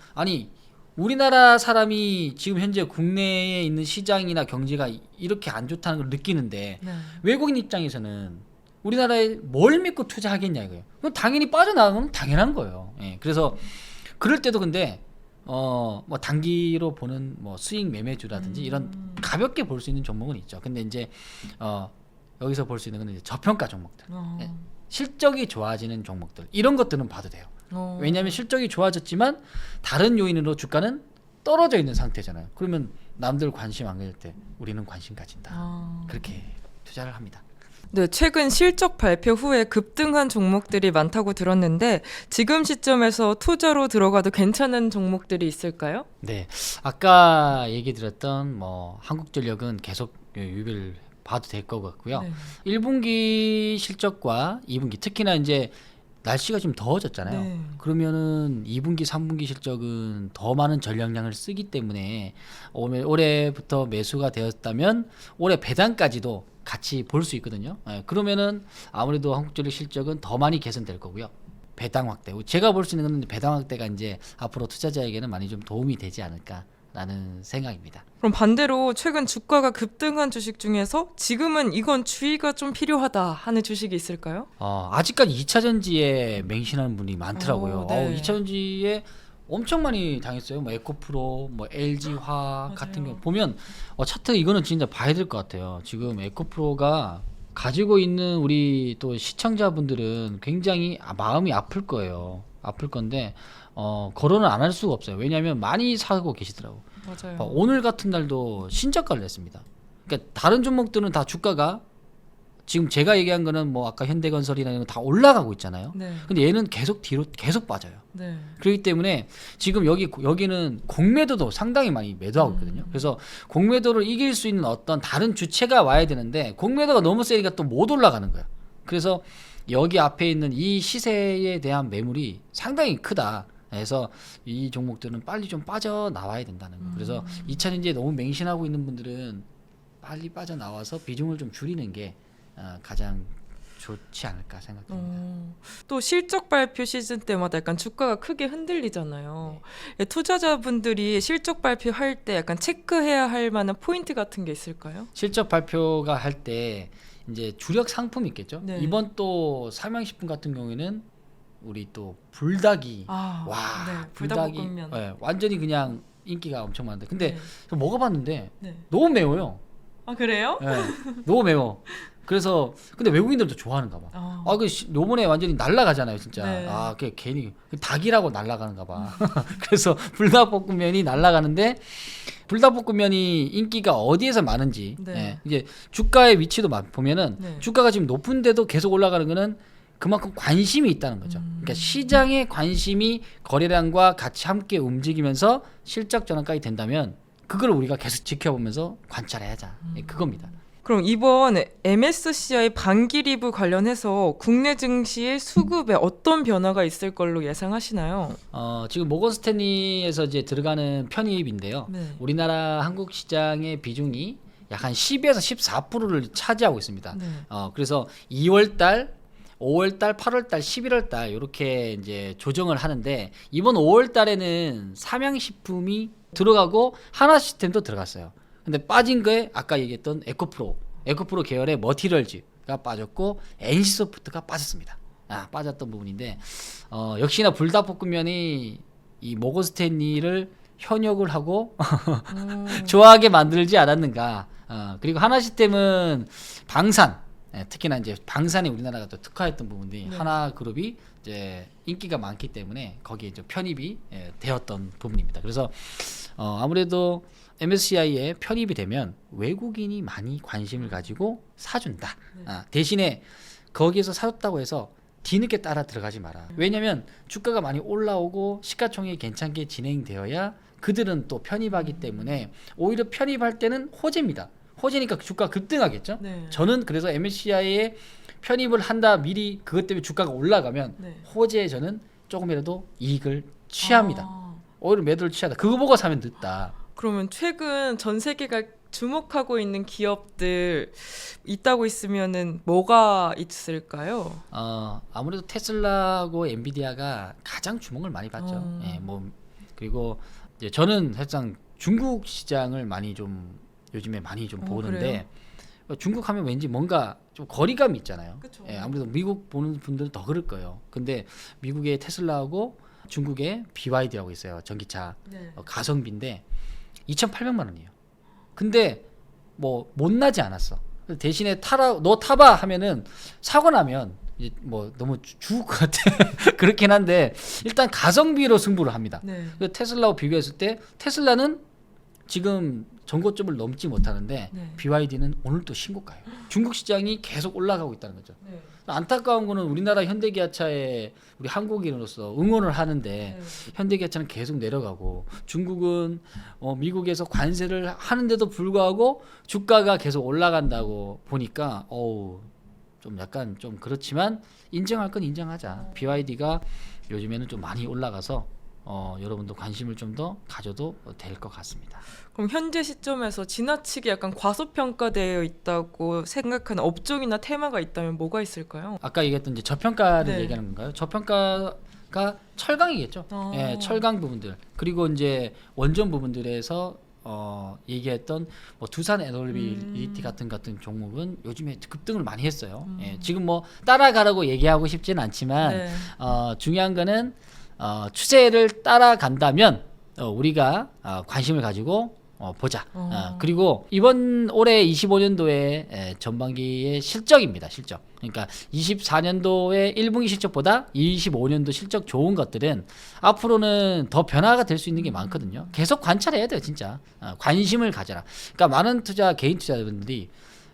우리나라 사람이 지금 현재 국내에 있는 시장이나 경제가 이렇게 안 좋다는 걸 느끼는데 네. 외국인 입장에서는 우리나라에 뭘 믿고 투자하겠냐 이거예요. 그럼 당연히 빠져나가면 당연한 거예요. 예, 그래서 그럴 때도 근데 뭐 단기로 보는 뭐 수익 매매주라든지 이런 가볍게 볼 수 있는 종목은 있죠. 근데 이제 여기서 볼 수 있는 건 이제 저평가 종목들, 예, 실적이 좋아지는 종목들 이런 것들은 봐도 돼요. 왜냐하면 실적이 좋아졌지만 다른 요인으로 주가는 떨어져 있는 상태잖아요. 그러면 남들 관심 안 가질 때 우리는 관심 가진다. 그렇게 투자를 합니다. 네, 최근 실적 발표 후에 급등한 종목들이 많다고 들었는데 지금 시점에서 투자로 들어가도 괜찮은 종목들이 있을까요? 네, 아까 얘기 드렸던 뭐 한국전력은 계속 유입을 봐도 될 것 같고요. 네. 1분기 실적과 2분기 특히나 이제 날씨가 좀 더워졌잖아요. 네. 그러면은 2분기, 3분기 실적은 더 많은 전력량을 쓰기 때문에 올해부터 매수가 되었다면 올해 배당까지도 같이 볼 수 있거든요. 예, 그러면은 아무래도 한국전력 실적은 더 많이 개선될 거고요. 배당 확대. 제가 볼 수 있는 건 배당 확대가 이제 앞으로 투자자에게는 많이 좀 도움이 되지 않을까라는 생각입니다. 그럼 반대로 최근 주가가 급등한 주식 중에서 지금은 이건 주의가 좀 필요하다 하는 주식이 있을까요? 아직까지 2차전지에 맹신하는 분이 많더라고요. 네. 2차전지에 엄청 많이 당했어요. 뭐 에코프로, 뭐 LG화학 같은 경우 보면 차트 이거는 진짜 봐야 될 것 같아요. 지금 에코프로가 가지고 있는 우리 또 시청자분들은 굉장히 마음이 아플 거예요. 아플 건데 거론을 안 할 수가 없어요. 왜냐하면 많이 사고 계시더라고. 맞아요. 오늘 같은 날도 신저가를 냈습니다. 그러니까 다른 종목들은 다 주가가 지금 제가 얘기한 거는 뭐 아까 현대건설이나 이런 거 다 올라가고 있잖아요. 네. 근데 얘는 계속 뒤로 계속 빠져요. 네. 그렇기 때문에 지금 여기는 공매도도 상당히 많이 매도하고 있거든요. 그래서 공매도를 이길 수 있는 어떤 다른 주체가 와야 되는데 공매도가 너무 세니까 또 못 올라가는 거야. 그래서 여기 앞에 있는 이 시세에 대한 매물이 상당히 크다. 그래서 이 종목들은 빨리 좀 빠져나와야 된다는 거. 그래서 2차전지에 너무 맹신하고 있는 분들은 빨리 빠져나와서 비중을 좀 줄이는 게 가장 좋지 않을까 생각됩니다. 또 실적 발표 시즌 때마다 약간 주가가 크게 흔들리잖아요. 투자자분들이 실적 발표할 때 약간 체크해야 할 만한 포인트 같은 게 있을까요? 실적 발표가 할 때 이제 주력 상품이 있겠죠. 네. 이번 또 삼양식품 같은 경우에는 우리 또 불닭이 와, 네, 불닭이 불닭볶음면. 네, 완전히 그냥 인기가 엄청 많은데 근데 네. 저 먹어봤는데 네. 너무 매워요. 아 그래요? 네, 너무 매워. 그래서 근데 외국인들도 좋아하는가 봐. 그 요번에 완전히 날아가잖아요, 진짜. 네. 그 괜히 닭이라고 날아가는가 봐. 그래서 불닭볶음면이 날아가는데 불닭볶음면이 인기가 어디에서 많은지 네. 이제 주가의 위치도 보면은 네. 주가가 지금 높은데도 계속 올라가는 거는 그만큼 관심이 있다는 거죠. 그러니까 시장의 관심이 거래량과 같이 함께 움직이면서 실적 전환까지 된다면 그걸 우리가 계속 지켜보면서 관찰해야자. 그겁니다. 그럼 이번 MSCI 반기 리뷰 관련해서 국내 증시의 수급에 어떤 변화가 있을 걸로 예상하시나요? 지금 모건 스탠리에서 이제 들어가는 편입인데요. 네. 우리나라 한국 시장의 비중이 약 한 10에서 14%를 차지하고 있습니다. 네. 그래서 2월 달 5월 달, 8월 달, 11월 달 이렇게 이제 조정을 하는데 이번 5월 달에는 삼양식품이 들어가고 하나시스템도 들어갔어요. 근데 빠진 거에 아까 얘기했던 에코프로 계열의 머티리얼즈가 빠졌고 NC소프트가 빠졌습니다. 빠졌던 부분인데 역시나 불닭볶음면이 이 모건 스탠리를 현역을 하고 좋아하게 만들지 않았는가. 그리고 하나시스템은 방산, 특히나 이제 방산에 우리나라가 또 특화했던 부분이 네. 하나그룹이 이제 인기가 많기 때문에 거기에 좀 편입이 되었던 부분입니다. 그래서 아무래도 MSCI에 편입이 되면 외국인이 많이 관심을 가지고 사준다. 대신에 거기에서 사줬다고 해서 뒤늦게 따라 들어가지 마라. 왜냐하면 주가가 많이 올라오고 시가총액이 괜찮게 진행되어야 그들은 또 편입하기 때문에 오히려 편입할 때는 호재입니다. 호재니까 주가 급등하겠죠. 네. 저는 그래서 MSCI에 편입을 한다 미리 그것 때문에 주가가 올라가면 네. 호재에 저는 조금이라도 이익을 취합니다. 오히려 매도를 취하다. 그거 보고 사면 늦다. 그러면 최근 전 세계가 주목하고 있는 기업들 있다고 있으면은 뭐가 있을까요? 아무래도 테슬라하고 엔비디아가 가장 주목을 많이 받죠. 그리고 이제 저는 사실상 중국 시장을 많이 좀 요즘에 많이 좀 보는데 중국 하면 왠지 뭔가 좀 거리감이 있잖아요. 그쵸. 아무래도 미국 보는 분들은 더 그럴 거예요. 근데 미국의 테슬라하고 중국의 BYD라고 있어요. 전기차 네. 가성비인데 2,800만 원이에요. 근데 뭐 못나지 않았어. 대신에 너 타봐 하면은 사고 나면 이제 뭐 너무 죽을 것 같아. 그렇긴 한데 일단 가성비로 승부를 합니다. 네. 테슬라와 비교했을 때 테슬라는 지금 전고점을 넘지 못하는데 네. BYD는 오늘 또 신고가예요. 중국 시장이 계속 올라가고 있다는 거죠. 네. 안타까운 거는 우리나라 현대기아차에 우리 한국인으로서 응원을 하는데 네. 현대기아차는 계속 내려가고 중국은 미국에서 관세를 하는데도 불구하고 주가가 계속 올라간다고 보니까 좀 약간 좀 그렇지만 인정할 건 인정하자. BYD가 요즘에는 좀 많이 올라가서 여러분도 관심을 좀 더 가져도 될 것 같습니다. 그럼 현재 시점에서 지나치게 약간 과소평가되어 있다고 생각하는 업종이나 테마가 있다면 뭐가 있을까요? 아까 얘기했던 이제 저평가를 네. 얘기하는 건가요? 저평가가 철강이겠죠. 예, 철강 부분들 그리고 이제 원전 부분들에서 얘기했던 뭐 두산 에너빌리티 같은 종목은 요즘에 급등을 많이 했어요. 지금 뭐 따라가라고 얘기하고 싶지는 않지만 네. 중요한 거는 추세를 따라간다면 우리가 관심을 가지고 보자. 그리고 이번 올해 25년도에 전반기의 실적입니다. 실적. 그러니까 24년도의 1분기 실적보다 25년도 실적 좋은 것들은 앞으로는 더 변화가 될 수 있는 게 많거든요. 계속 관찰해야 돼요, 진짜. 관심을 가져라. 그러니까 많은 개인 투자자분들이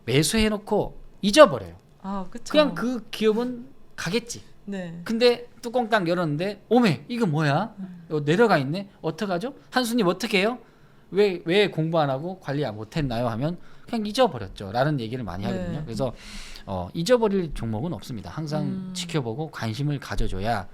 매수해놓고 잊어버려요. 아, 그쵸. 그냥 그 기업은 가겠지. 네. 근데 뚜껑 딱 열었는데 오메 이거 뭐야? 이거 내려가 있네. 어떡하죠? 한수님 어떻게 해요? 왜 공부 안 하고 관리 못했나요? 하면 그냥 잊어버렸죠. 라는 얘기를 많이 하거든요. 네. 그래서 잊어버릴 종목은 없습니다. 항상 지켜보고 관심을 가져줘야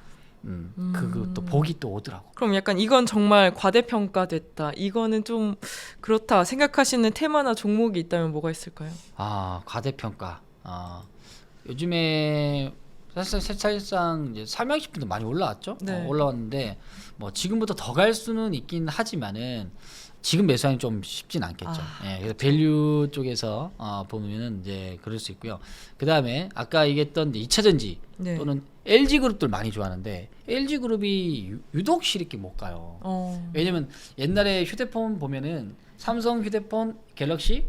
그또 복이 또 오더라고. 그럼 약간 이건 정말 과대평가됐다. 이거는 좀 그렇다 생각하시는 테마나 종목이 있다면 뭐가 있을까요? 아, 과대평가. 요즘에 사실상 이제 삼양식품도 많이 올라왔죠. 네. 올라왔는데 뭐 지금부터 더 갈 수는 있긴 하지만은 지금 매수하기 좀 쉽진 않겠죠. 예, 그래서 밸류 쪽에서 보면은 이제 그럴 수 있고요. 그 다음에 아까 얘기했던 이제 2차전지 네. 또는 LG 그룹들 많이 좋아하는데 LG 그룹이 유독 실익기 못 가요. 왜냐면 옛날에 휴대폰 보면은 삼성 휴대폰 갤럭시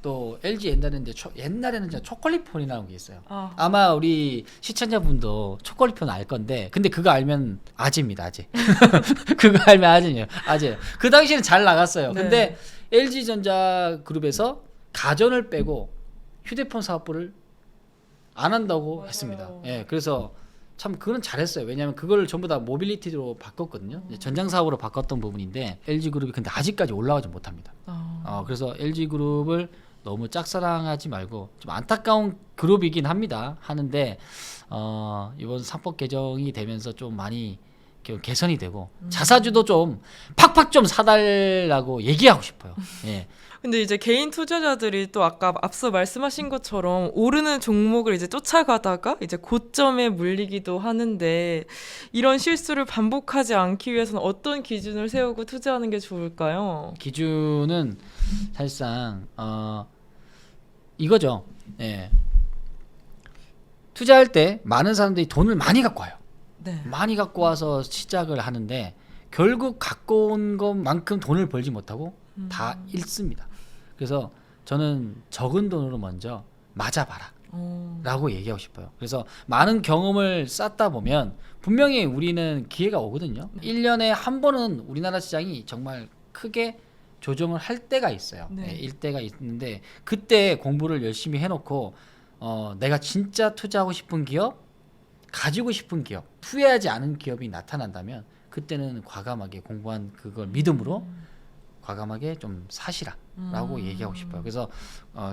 또 LG 옛날에는 진짜 초콜릿 폰이라는 게 있어요. 아마 우리 시청자분도 초콜릿 폰 알 건데 근데 그거 알면 아재입니다. 아재. 그거 알면 아재예요. 아재. 그 당시에는 잘 나갔어요. 네. 근데 LG전자 그룹에서 가전을 빼고 휴대폰 사업부를 안 한다고 맞아요. 했습니다. 예, 그래서 참 그건 잘했어요. 왜냐하면 그걸 전부 다 모빌리티로 바꿨거든요. 이제 전장 사업으로 바꿨던 부분인데 LG 그룹이 근데 아직까지 올라가지 못합니다. 그래서 LG 그룹을 너무 짝사랑하지 말고 좀 안타까운 그룹이긴 하는데 이번 상법 개정이 되면서 좀 많이 개선이 되고 자사주도 좀 팍팍 좀 사달라고 얘기하고 싶어요. 예. 근데 이제 개인 투자자들이 또 아까 앞서 말씀하신 것처럼 오르는 종목을 이제 쫓아가다가 이제 고점에 물리기도 하는데 이런 실수를 반복하지 않기 위해서는 어떤 기준을 세우고 투자하는 게 좋을까요? 기준은 사실상 이거죠. 예. 투자할 때 많은 사람들이 돈을 많이 갖고 와요. 네. 많이 갖고 와서 시작을 하는데 결국 갖고 온 것만큼 돈을 벌지 못하고 다 잃습니다. 그래서 저는 적은 돈으로 먼저 맞아봐라 라고 얘기하고 싶어요. 그래서 많은 경험을 쌓다 보면 분명히 우리는 기회가 오거든요. 1년에 한 번은 우리나라 시장이 정말 크게 조정을 할 때가 있어요. 네. 일 때가 있는데 그때 공부를 열심히 해놓고 내가 진짜 투자하고 싶은 기업, 가지고 싶은 기업, 후회하지 않은 기업이 나타난다면 그때는 과감하게 공부한 그걸 믿음으로 과감하게 좀 사시라라고 얘기하고 싶어요. 그래서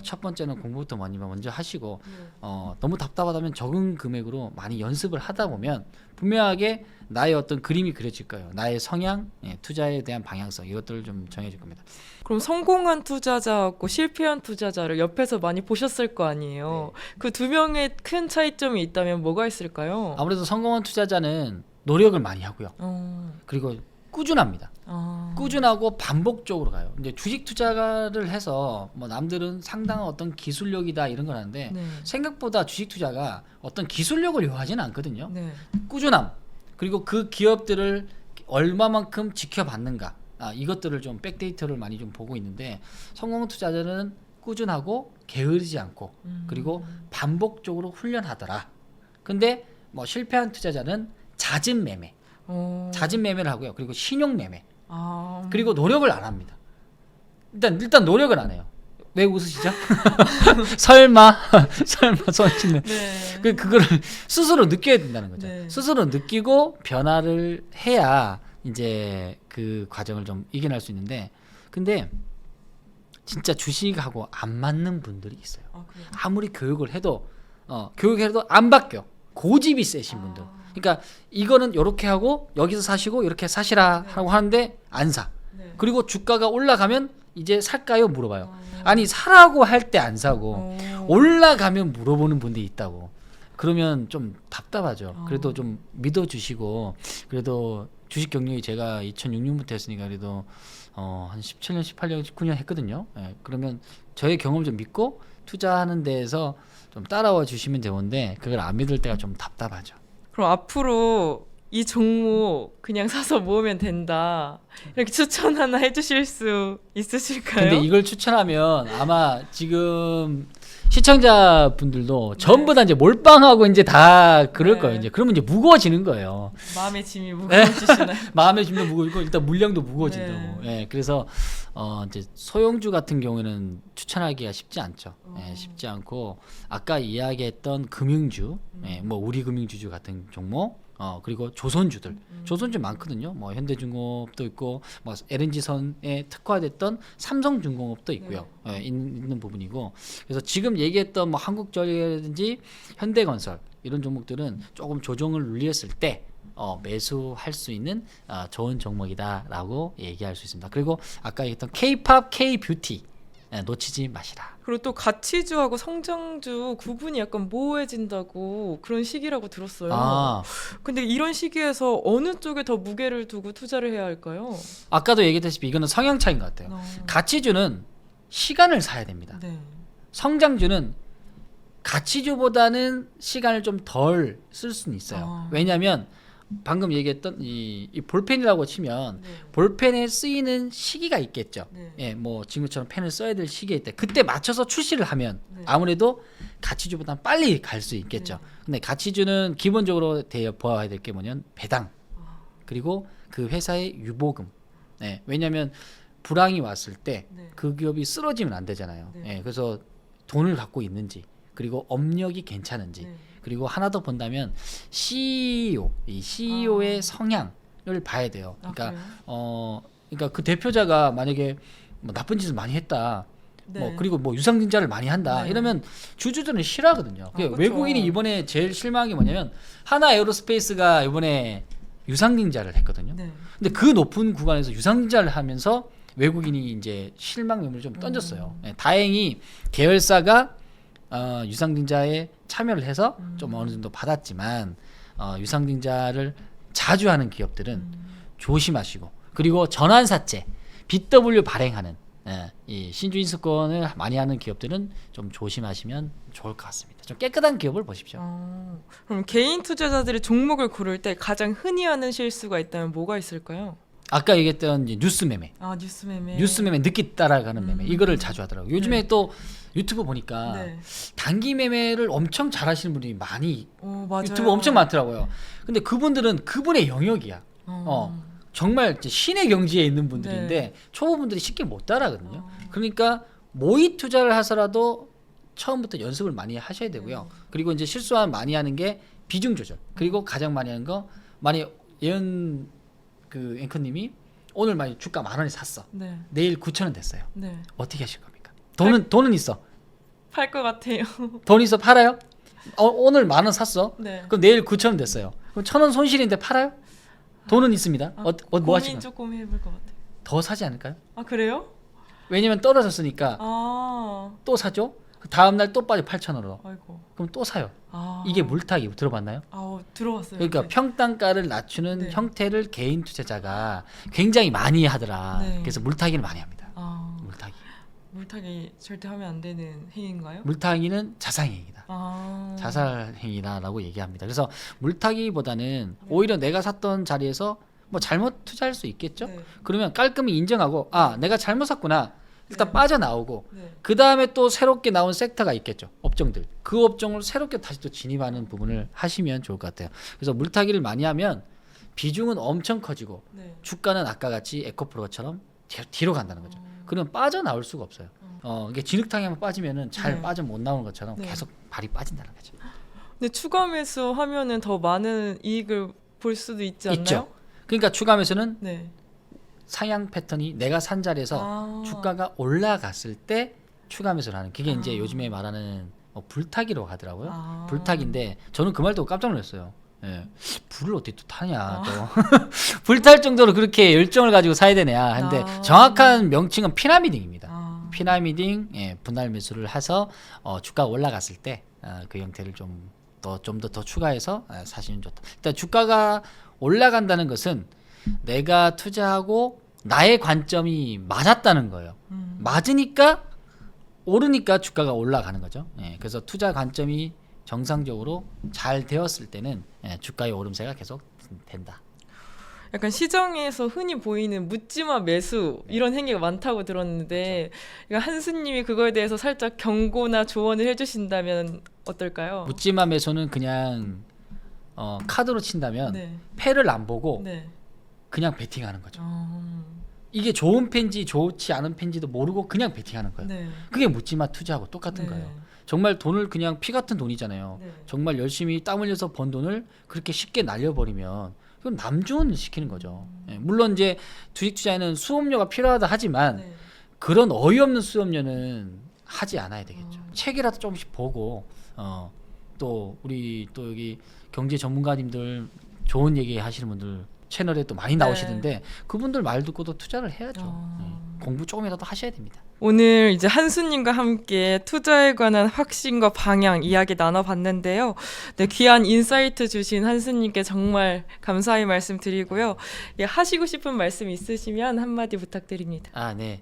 첫 번째는 공부부터 먼저 하시고 너무 답답하다면 적은 금액으로 많이 연습을 하다 보면 분명하게 나의 어떤 그림이 그려질 거예요. 나의 성향, 투자에 대한 방향성 이것들을 좀 정해질 겁니다. 그럼 성공한 투자자하고 실패한 투자자를 옆에서 많이 보셨을 거 아니에요. 네. 그 두 명의 큰 차이점이 있다면 뭐가 있을까요? 아무래도 성공한 투자자는 노력을 많이 하고요. 그리고 꾸준합니다. 꾸준하고 반복적으로 가요. 이제 주식 투자를 해서 뭐 남들은 상당한 어떤 기술력이다 이런 걸 하는데 네. 생각보다 주식 투자가 어떤 기술력을 요하지는 않거든요. 네. 꾸준함 그리고 그 기업들을 얼마만큼 지켜봤는가 이것들을 좀 백데이터를 많이 좀 보고 있는데 성공 투자자는 꾸준하고 게으르지 않고 그리고 반복적으로 훈련하더라. 근데 뭐 실패한 투자자는 잦은 매매 잦은 매매를 하고요. 그리고 신용 매매. 그리고 노력을 안 합니다. 일단 노력을 안 해요. 왜 웃으시죠? 설마 손짓는. 네. 그거를 스스로 느껴야 된다는 거죠. 네. 스스로 느끼고 변화를 해야 이제 그 과정을 좀 이겨낼 수 있는데 근데 진짜 주식하고 안 맞는 분들이 있어요. 그래요? 아무리 교육을 해도 안 바뀌어. 고집이 세신 분들. 그러니까 이거는 이렇게 하고 여기서 사시고 이렇게 사시라 하고 하는데 안 사. 네. 그리고 주가가 올라가면 이제 살까요? 물어봐요. 아니 사라고 할 때 안 사고 올라가면 물어보는 분들이 있다고. 그러면 좀 답답하죠. 그래도 좀 믿어주시고 그래도 주식 경력이 제가 2006년부터 했으니까 그래도 한 17년, 18년, 19년 했거든요. 예, 그러면 저의 경험을 좀 믿고 투자하는 데에서 좀 따라와 주시면 되는데 그걸 안 믿을 때가 좀 답답하죠. 그럼 앞으로 이 종목 그냥 사서 모으면 된다. 이렇게 추천 하나 해주실 수 있으실까요? 근데 이걸 추천하면 아마 지금 시청자분들도 전부 다 이제 몰빵하고 이제 다 그럴 네. 거예요. 이제 그러면 이제 무거워지는 거예요. 마음의 짐이 무거워지시나요? 마음의 짐도 무거워지고 일단 물량도 무거워진다고. 네. 예, 그래서 이제 소형주 같은 경우에는 추천하기가 쉽지 않죠. 예, 쉽지 않고 아까 이야기했던 금융주, 예, 뭐 우리금융지주 같은 종목, 그리고 조선주들, 조선주 많거든요. 뭐 현대중공업도 있고, 뭐 LNG선에 특화됐던 삼성중공업도 있고요. 예, 있는 부분이고, 그래서 지금 얘기했던 뭐 한국전력이라든지 현대건설 이런 종목들은 조금 조정을 눌렸을 때 매수할 수 있는 좋은 종목이다라고 얘기할 수 있습니다. 그리고 아까 얘기했던 K-팝, K-뷰티 놓치지 마시라. 그리고 또 가치주하고 성장주 구분이 약간 모호해진다고 그런 시기라고 들었어요. 아, 근데 이런 시기에서 어느 쪽에 더 무게를 두고 투자를 해야 할까요? 아까도 얘기했다시피 이거는 성향 차이인 것 같아요. 가치주는 시간을 사야 됩니다. 네. 성장주는 가치주보다는 시간을 좀 덜 쓸 수는 있어요. 왜냐하면 방금 얘기했던 이 볼펜이라고 치면 네. 볼펜에 쓰이는 시기가 있겠죠. 네. 예, 뭐 지금처럼 펜을 써야 될 시기가 있다. 그때 맞춰서 출시를 하면 네. 아무래도 가치주보다 빨리 갈 수 있겠죠. 근데 가치주는 기본적으로 보아야 될 게 뭐냐면 배당 그리고 그 회사의 유보금. 예, 왜냐하면 불황이 왔을 때 그 네. 기업이 쓰러지면 안 되잖아요. 네. 예, 그래서 돈을 갖고 있는지 그리고 업력이 괜찮은지 네. 그리고 하나 더 본다면 CEO, 이 CEO의 성향을 봐야 돼요. 그러니까 그래요? 그러니까 그 대표자가 만약에 뭐 나쁜 짓을 많이 했다. 네. 뭐 그리고 뭐 유상증자를 많이 한다. 네. 이러면 주주들은 싫어하거든요. 그렇죠. 외국인이 이번에 제일 실망한 게 뭐냐면 하나 에어로스페이스가 이번에 유상증자를 했거든요. 네. 근데 그 높은 구간에서 유상증자를 하면서 외국인이 이제 실망 매물을 좀 던졌어요. 예, 다행히 계열사가 유상증자에 참여를 해서 좀 어느 정도 받았지만 유상증자를 자주 하는 기업들은 조심하시고 그리고 전환사채 BW 발행하는 이 신주인수권을 많이 하는 기업들은 좀 조심하시면 좋을 것 같습니다. 좀 깨끗한 기업을 보십시오. 그럼 개인 투자자들이 종목을 고를 때 가장 흔히 하는 실수가 있다면 뭐가 있을까요? 아까 얘기했던 이제 뉴스 매매, 뉴스 매매. 뉴스 매매 늦게 따라가는 매매 이거를 자주 하더라고요. 요즘에 또 유튜브 보니까 네. 단기 매매를 엄청 잘하시는 분들이 많이 맞아요. 유튜브 엄청 많더라고요. 근데 그분들은 그분의 영역이야. 정말 이제 신의 경지에 있는 분들인데 네. 초보분들이 쉽게 못 따라거든요. 그러니까 모의 투자를 하서라도 처음부터 연습을 많이 하셔야 되고요. 그리고 이제 실수하면 많이 하는 게 비중 조절. 그리고 가장 많이 하는 거 만약 예은 그 앵커님이 오늘 만약 주가 10,000원에 샀어. 네. 내일 9,000원 됐어요. 네. 어떻게 하실 겁니까? 돈은 있어. 팔 것 같아요. 돈 있어 팔아요? 오늘 10,000원 샀어. 네. 그럼 내일 9,000원 됐어요. 그럼 1,000원 손실인데 팔아요? 돈은 있습니다. 뭐 고민 하시면 조금 해볼 것 같아요. 더 사지 않을까요? 그래요? 왜냐면 떨어졌으니까 또 사죠. 그 다음 날 또 빠져 8,000원으로. 아이고. 그럼 또 사요. 이게 물타기 들어봤나요? 들어봤어요. 그러니까 네. 평단가를 낮추는 네. 형태를 개인 투자자가 굉장히 많이 하더라. 네. 그래서 물타기를 많이 합니다. 물타기. 물타기 절대 하면 안 되는 행위인가요? 물타기는 자살행위다. 자살행위다라고 얘기합니다. 그래서 물타기보다는 오히려 내가 샀던 자리에서 뭐 잘못 투자할 수 있겠죠. 네. 그러면 깔끔히 인정하고 내가 잘못 샀구나. 일단 네. 빠져나오고 네. 그 다음에 또 새롭게 나온 섹터가 있겠죠. 업종들. 그 업종을 새롭게 다시 또 진입하는 부분을 하시면 좋을 것 같아요. 그래서 물타기를 많이 하면 비중은 엄청 커지고 네. 주가는 아까 같이 에코프로처럼 뒤로 간다는 거죠. 그러면 빠져나올 수가 없어요. 이게 진흙탕에 한번 빠지면은 잘 네. 빠져 못 나오는 것처럼 네. 계속 발이 빠진다는 거죠. 근데 추가 매수 하면은 더 많은 이익을 볼 수도 있지 않나요? 있죠. 그러니까 추가 매수는 네. 상향 패턴이 내가 산 자리에서 주가가 올라갔을 때 추가 매수를 하는 그게 이제 요즘에 말하는 불타기라고 하더라고요. 불타기인데 저는 그 말 듣고 깜짝 놀랐어요. 예. 불을 어떻게 또 타냐 또 불탈 정도로 그렇게 열정을 가지고 사야 되냐 하는데 정확한 명칭은 피라미딩입니다. 피라미딩 분할 매수를 해서 주가가 올라갔을 때 그 형태를 좀 더 추가해서 사시면 좋다. 일단 주가가 올라간다는 것은 내가 투자하고 나의 관점이 맞았다는 거예요. 맞으니까 오르니까 주가가 올라가는 거죠. 그래서 투자 관점이 정상적으로 잘 되었을 때는 주가의 오름세가 계속 된다. 약간 시장에서 흔히 보이는 묻지마 매수 이런 행위가 많다고 들었는데 그러니까 한수님이 그거에 대해서 살짝 경고나 조언을 해주신다면 어떨까요? 묻지마 매수는 그냥 카드로 친다면 네. 패를 안 보고 네. 그냥 베팅하는 거죠. 어... 이게 좋은 펜지 좋지 않은 펜지도 모르고 그냥 베팅하는 거예요. 네. 그게 묻지마 투자하고 똑같은 네. 거예요. 정말 돈을 그냥 피 같은 돈이잖아요. 네. 정말 열심히 땀 흘려서 번 돈을 그렇게 쉽게 날려버리면 그건 남주원 시키는 거죠. 예, 물론 이제 주식 투자에는 수업료가 필요하다 하지만 네. 그런 어이없는 수업료는 하지 않아야 되겠죠. 책이라도 조금씩 보고 또 우리 또 여기 경제 전문가님들 좋은 얘기 하시는 분들 채널에 또 많이 나오시던데 그분들 말 듣고도 투자를 해야죠. 공부 조금이라도 하셔야 됩니다. 오늘 이제 한수님과 함께 투자에 관한 확신과 방향 이야기 나눠봤는데요. 네, 귀한 인사이트 주신 한수님께 정말 감사의 말씀 드리고요. 예, 하시고 싶은 말씀 있으시면 한마디 부탁드립니다. 아, 네.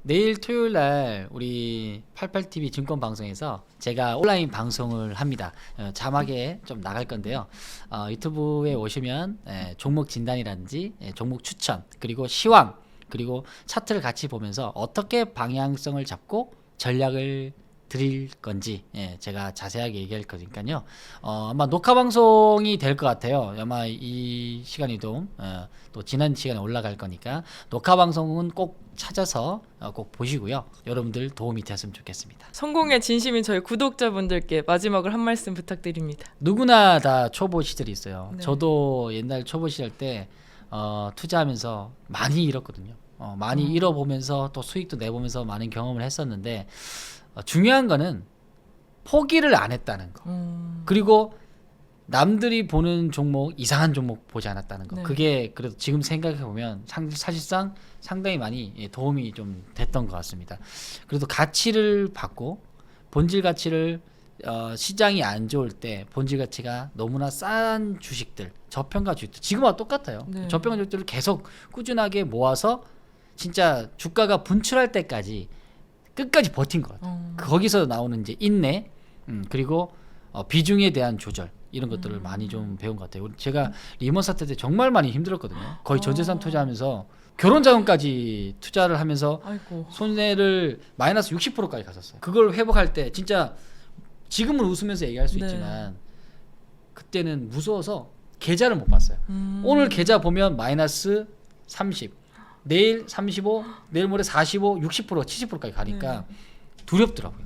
내일 토요일 날 우리 88TV 증권 방송에서 제가 온라인 방송을 합니다. 자막에 좀 나갈 건데요. 유튜브에 오시면 종목 진단이라든지 종목 추천 그리고 시황 그리고 차트를 같이 보면서 어떻게 방향성을 잡고 전략을 드릴 건지 제가 자세하게 얘기할 거니까요. 아마 녹화 방송이 될 것 같아요. 아마 이 시간에도 또 지난 시간에 올라갈 거니까 녹화 방송은 꼭 찾아서 꼭 보시고요. 여러분들 도움이 됐으면 좋겠습니다. 성공의 진심인 저희 구독자분들께 마지막으로 한 말씀 부탁드립니다. 누구나 다 초보 시절이 있어요. 네. 저도 옛날 초보 시절 때 투자하면서 많이 잃었거든요. 많이 잃어보면서 또 수익도 내보면서 많은 경험을 했었는데 중요한 거는 포기를 안 했다는 거. 그리고 남들이 보는 종목 이상한 종목 보지 않았다는 거. 네. 그게 그래도 지금 생각해 보면 사실상 상당히 많이 도움이 좀 됐던 것 같습니다. 그래도 가치를 받고 본질 가치를 시장이 안 좋을 때 본질 가치가 너무나 싼 주식들, 저평가 주식들 지금과 똑같아요. 네. 저평가 주식들을 계속 꾸준하게 모아서 진짜 주가가 분출할 때까지 끝까지 버틴 것 같아요. 거기서 나오는 이제 인내, 그리고 비중에 대한 조절 이런 것들을 많이 좀 배운 것 같아요. 제가 리먼 사태 때 정말 많이 힘들었거든요. 거의 전재산 투자하면서 결혼 자금까지 투자를 하면서 아이고. 손해를 마이너스 60%까지 갔었어요. 그걸 회복할 때 진짜 지금은 웃으면서 얘기할 수 네. 있지만 그때는 무서워서 계좌를 못 봤어요. 오늘 계좌 보면 마이너스 30, 내일 35, 내일 모레 45, 60%, 70%까지 가니까 두렵더라고요.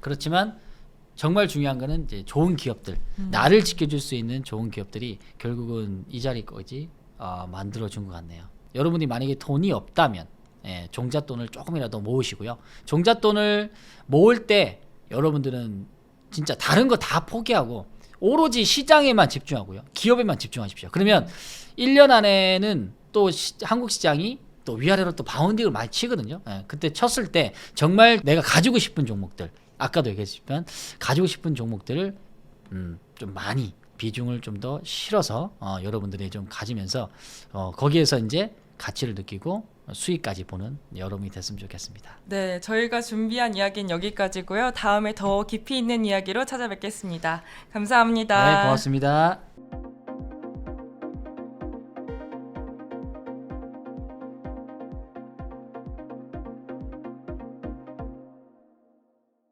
그렇지만 정말 중요한 거는 이제 좋은 기업들, 나를 지켜줄 수 있는 좋은 기업들이 결국은 이 자리까지 만들어준 것 같네요. 여러분이 만약에 돈이 없다면 종잣돈을 조금이라도 모으시고요. 종잣돈을 모을 때 여러분들은 진짜 다른 거 다 포기하고 오로지 시장에만 집중하고요. 기업에만 집중하십시오. 그러면 1년 안에는 또 한국 시장이 또 위아래로 또 바운딩을 많이 치거든요. 그때 쳤을 때 정말 내가 가지고 싶은 종목들, 아까도 얘기했지만 가지고 싶은 종목들을 좀 많이 비중을 좀 더 실어서 여러분들이 좀 가지면서 거기에서 이제 가치를 느끼고 수익까지 보는 여러분이 됐으면 좋겠습니다. 네, 저희가 준비한 이야기는 여기까지고요. 다음에 더 깊이 있는 이야기로 찾아뵙겠습니다. 감사합니다. 네, 고맙습니다.